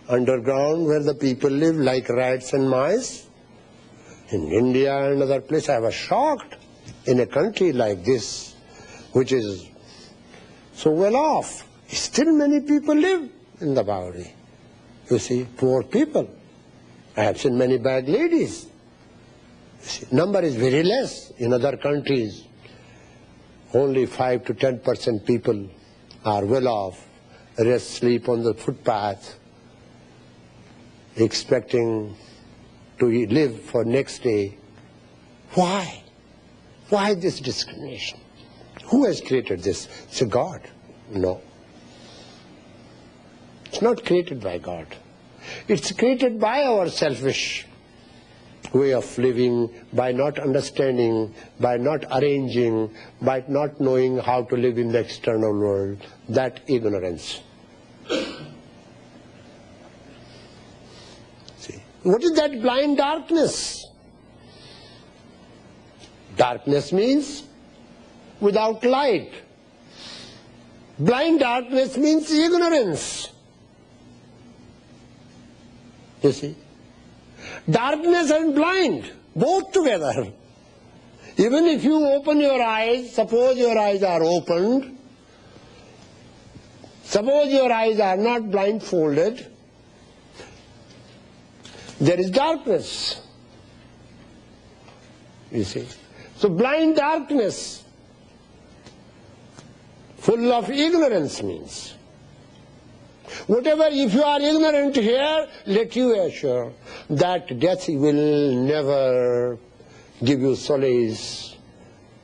Underground where the people live like rats and mice. In India and other places, I was shocked. In a country like this, which is so well off, still many people live in the Bowery. You see, poor people. I have seen many bad ladies. Number is very less. In other countries, only 5 to 10% people are well off, rest, sleep on the footpath, expecting to live for next day. Why? Why this discrimination? Who has created this? It's a God. No. It's not created by God. It's created by our selfish way of living, by not understanding, by not arranging, by not knowing how to live in the external world. That ignorance. See, what is that blind darkness? Darkness means without light. Blind darkness means ignorance. You see? Darkness and blind, both together. Even if you open your eyes, suppose your eyes are opened, suppose your eyes are not blindfolded, there is darkness. You see? So blind darkness, full of ignorance means. Whatever, if you are ignorant here, let you assure that death will never give you solace,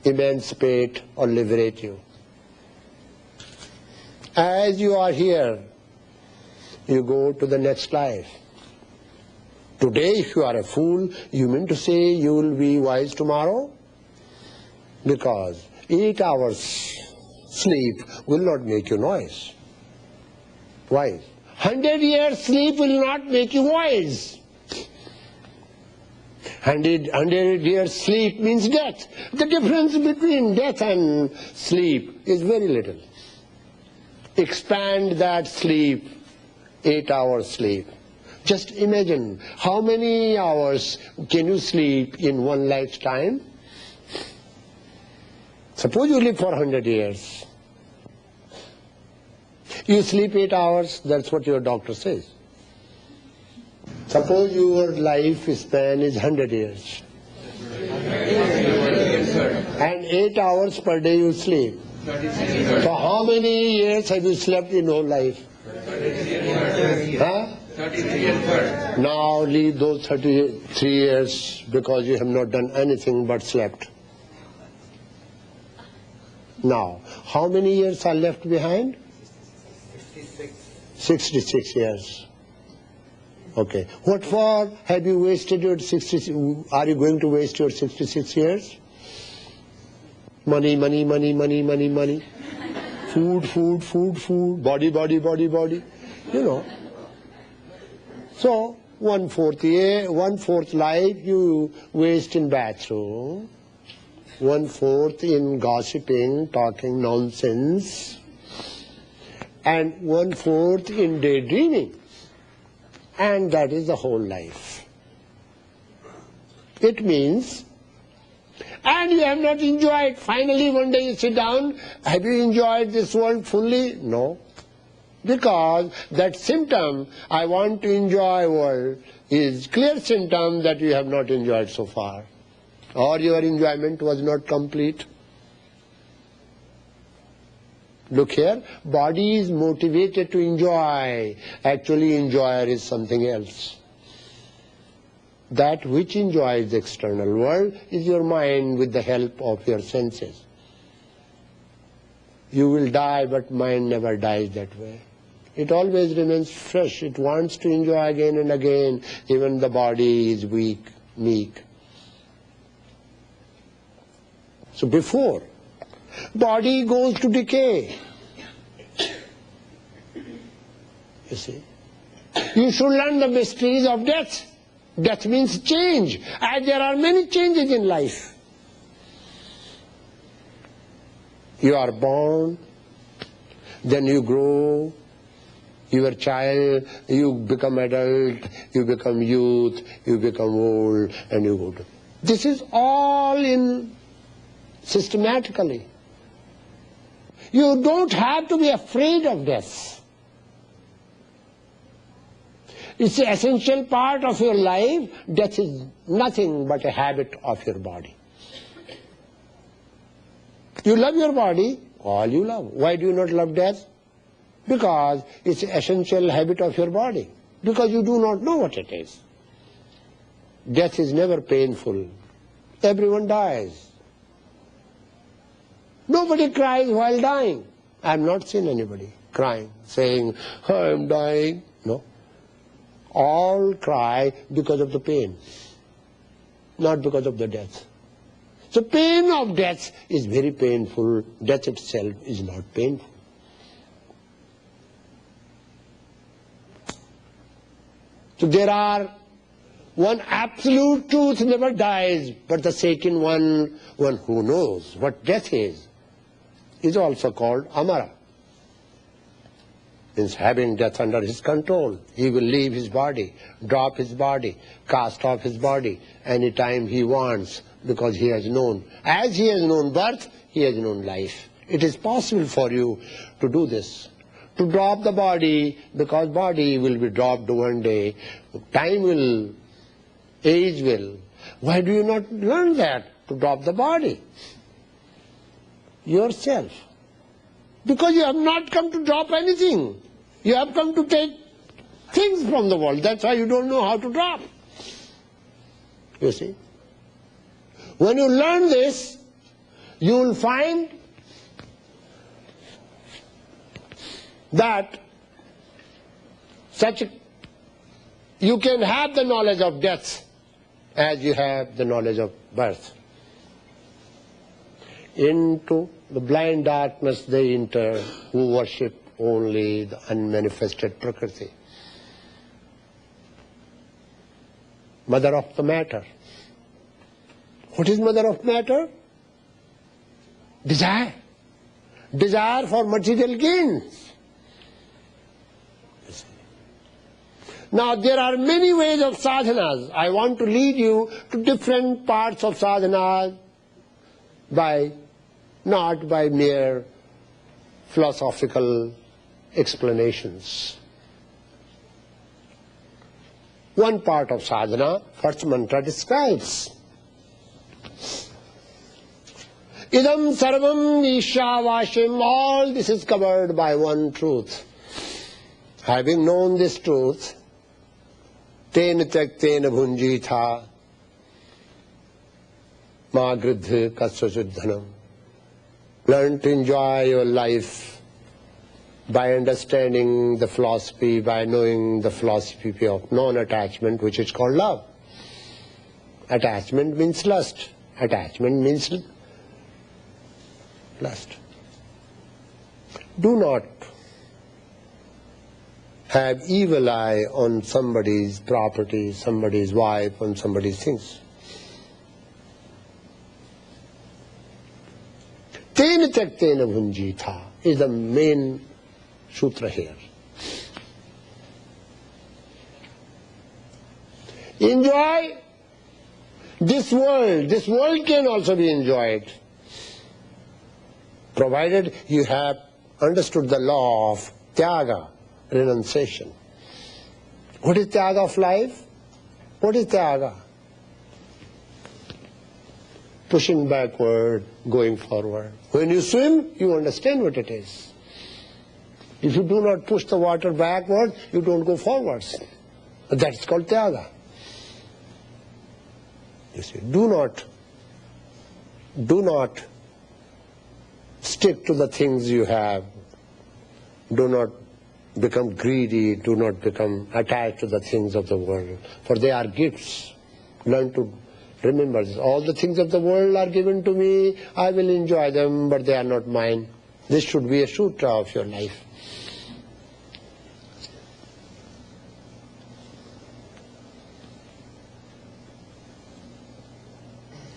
emancipate or liberate you. As you are here, you go to the next life. Today, if you are a fool, you mean to say you will be wise tomorrow? Because 8 hours sleep will not make you noise. Wise. 100 years sleep will not make you wise. 100 years sleep means death. The difference between death and sleep is very little. Expand that sleep, 8 hours sleep. Just imagine how many hours can you sleep in one lifetime? Suppose you live for 100 years. You sleep 8 hours, that's what your doctor says. Suppose your life span is 100 years. And 8 hours per day you sleep. So how many years have you slept in whole life? Huh? Now leave those 33 years because you have not done anything but slept. Now, how many years are left behind? 66 years. Okay. What for have you wasted your 66? Are you going to waste your 66 years? Money, money, money, money, money, money. Food, food, food, food. Body, body, body, body. You know. So, 1/4 life you waste in bathroom. 1/4 in gossiping, talking nonsense. And 1/4 in daydreaming. And that is the whole life. It means, and you have not enjoyed. Finally one day you sit down, have you enjoyed this world fully? No. Because that symptom, I want to enjoy world, is clear symptom that you have not enjoyed so far. Or your enjoyment was not complete. Look here, body is motivated to enjoy. Actually, enjoyer is something else. That which enjoys the external world is your mind with the help of your senses. You will die, but mind never dies that way. It always remains fresh. It wants to enjoy again and again. Even the body is weak, meek. So before body goes to decay, you see, you should learn the mysteries of death. Death means change, and there are many changes in life. You are born, then you grow, you are a child, you become adult, you become youth, you become old, and you go to. This is all in systematically. You don't have to be afraid of death. It's an essential part of your life. Death is nothing but a habit of your body. You love your body, all you love. Why do you not love death? Because it's an essential habit of your body. Because you do not know what it is. Death is never painful. Everyone dies. Nobody cries while dying. I have not seen anybody. crying, saying, "I am dying." No. All cry because of the pain, not because of the death. So pain of death is very painful. Death itself is not painful. So there are one absolute truth never dies, but the second one who knows what death is also called Amara. Means having death under his control. He will leave his body, drop his body, cast off his body anytime he wants, because he has known. As he has known birth, he has known life. It is possible for you to do this. To drop the body, because body will be dropped one day. Time will, age will. Why do you not learn that? To drop the body yourself. Because you have not come to drop anything. You have come to take things from the world. That's why you don't know how to drop. You see? When you learn this, you will find that you can have the knowledge of death as you have the knowledge of birth. Into the blind darkness they enter who worship only the unmanifested Prakriti. Mother of the matter. What is mother of matter? Desire. Desire for material gains. Now there are many ways of sadhanas. I want to lead you to different parts of sadhanas not by mere philosophical explanations. One part of sadhana, first mantra describes. Idam sarvam ishavashim, all this is covered by one truth. Having known this truth, ten tyaktena bhunjitha ma gridhe kasvasuddhanam. Learn to enjoy your life by understanding the philosophy, by knowing the philosophy of non-attachment, which is called love. Attachment means lust. Attachment means lust. Do not have evil eye on somebody's property, somebody's wife, on somebody's things. Tena tyaktena bhunjitha is the main sutra here. Enjoy this world. This world can also be enjoyed, provided you have understood the law of tyaga, renunciation. What is tyaga of life? What is tyaga? Pushing backward, going forward. When you swim, you understand what it is. If you do not push the water backward, you don't go forwards. That's called tyaga. You see, do not stick to the things you have. Do not become greedy. Do not become attached to the things of the world. For they are gifts. Learn to remember this. All the things of the world are given to me. I will enjoy them, but they are not mine. This should be a sutra of your life.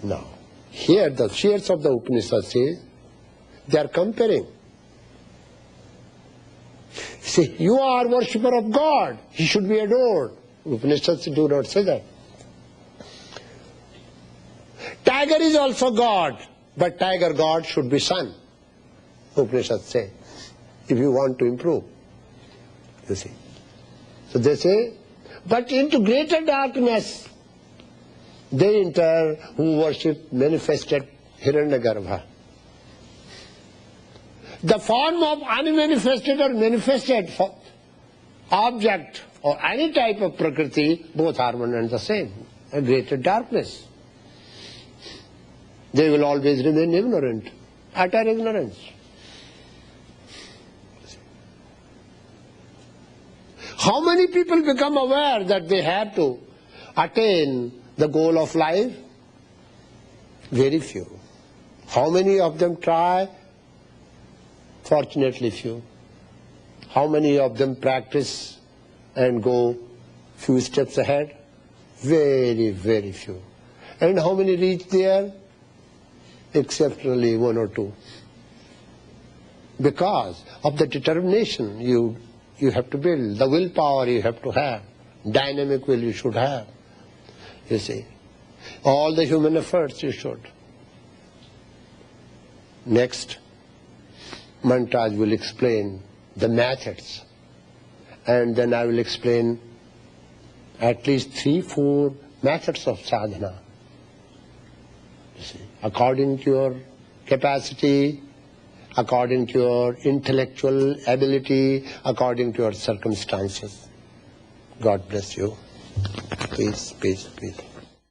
Now, here the shares of the Upanishads says, they are comparing. See, you are worshipper of God. He should be adored. Upanishads do not say that. Tiger is also God, but tiger God should be son. Upanishads say, if you want to improve. You see. So they say, but into greater darkness, they enter who worship manifested Hiranyagarbha. The form of unmanifested or manifested object or any type of Prakriti, both are one and the same. A greater darkness. They will always remain ignorant, utter ignorance. How many people become aware that they have to attain the goal of life? Very few. How many of them try? Fortunately few. How many of them practice and go few steps ahead? Very, very few. And how many reach there? Exceptionally one or two. Because of the determination you have to build, the willpower you have to have, dynamic will you should have, you see. All the human efforts you should. Next, Mantaj will explain the methods, and then I will explain at least 3-4 methods of sadhana. You see, according to your capacity, according to your intellectual ability, according to your circumstances. God bless you. Peace, peace, peace.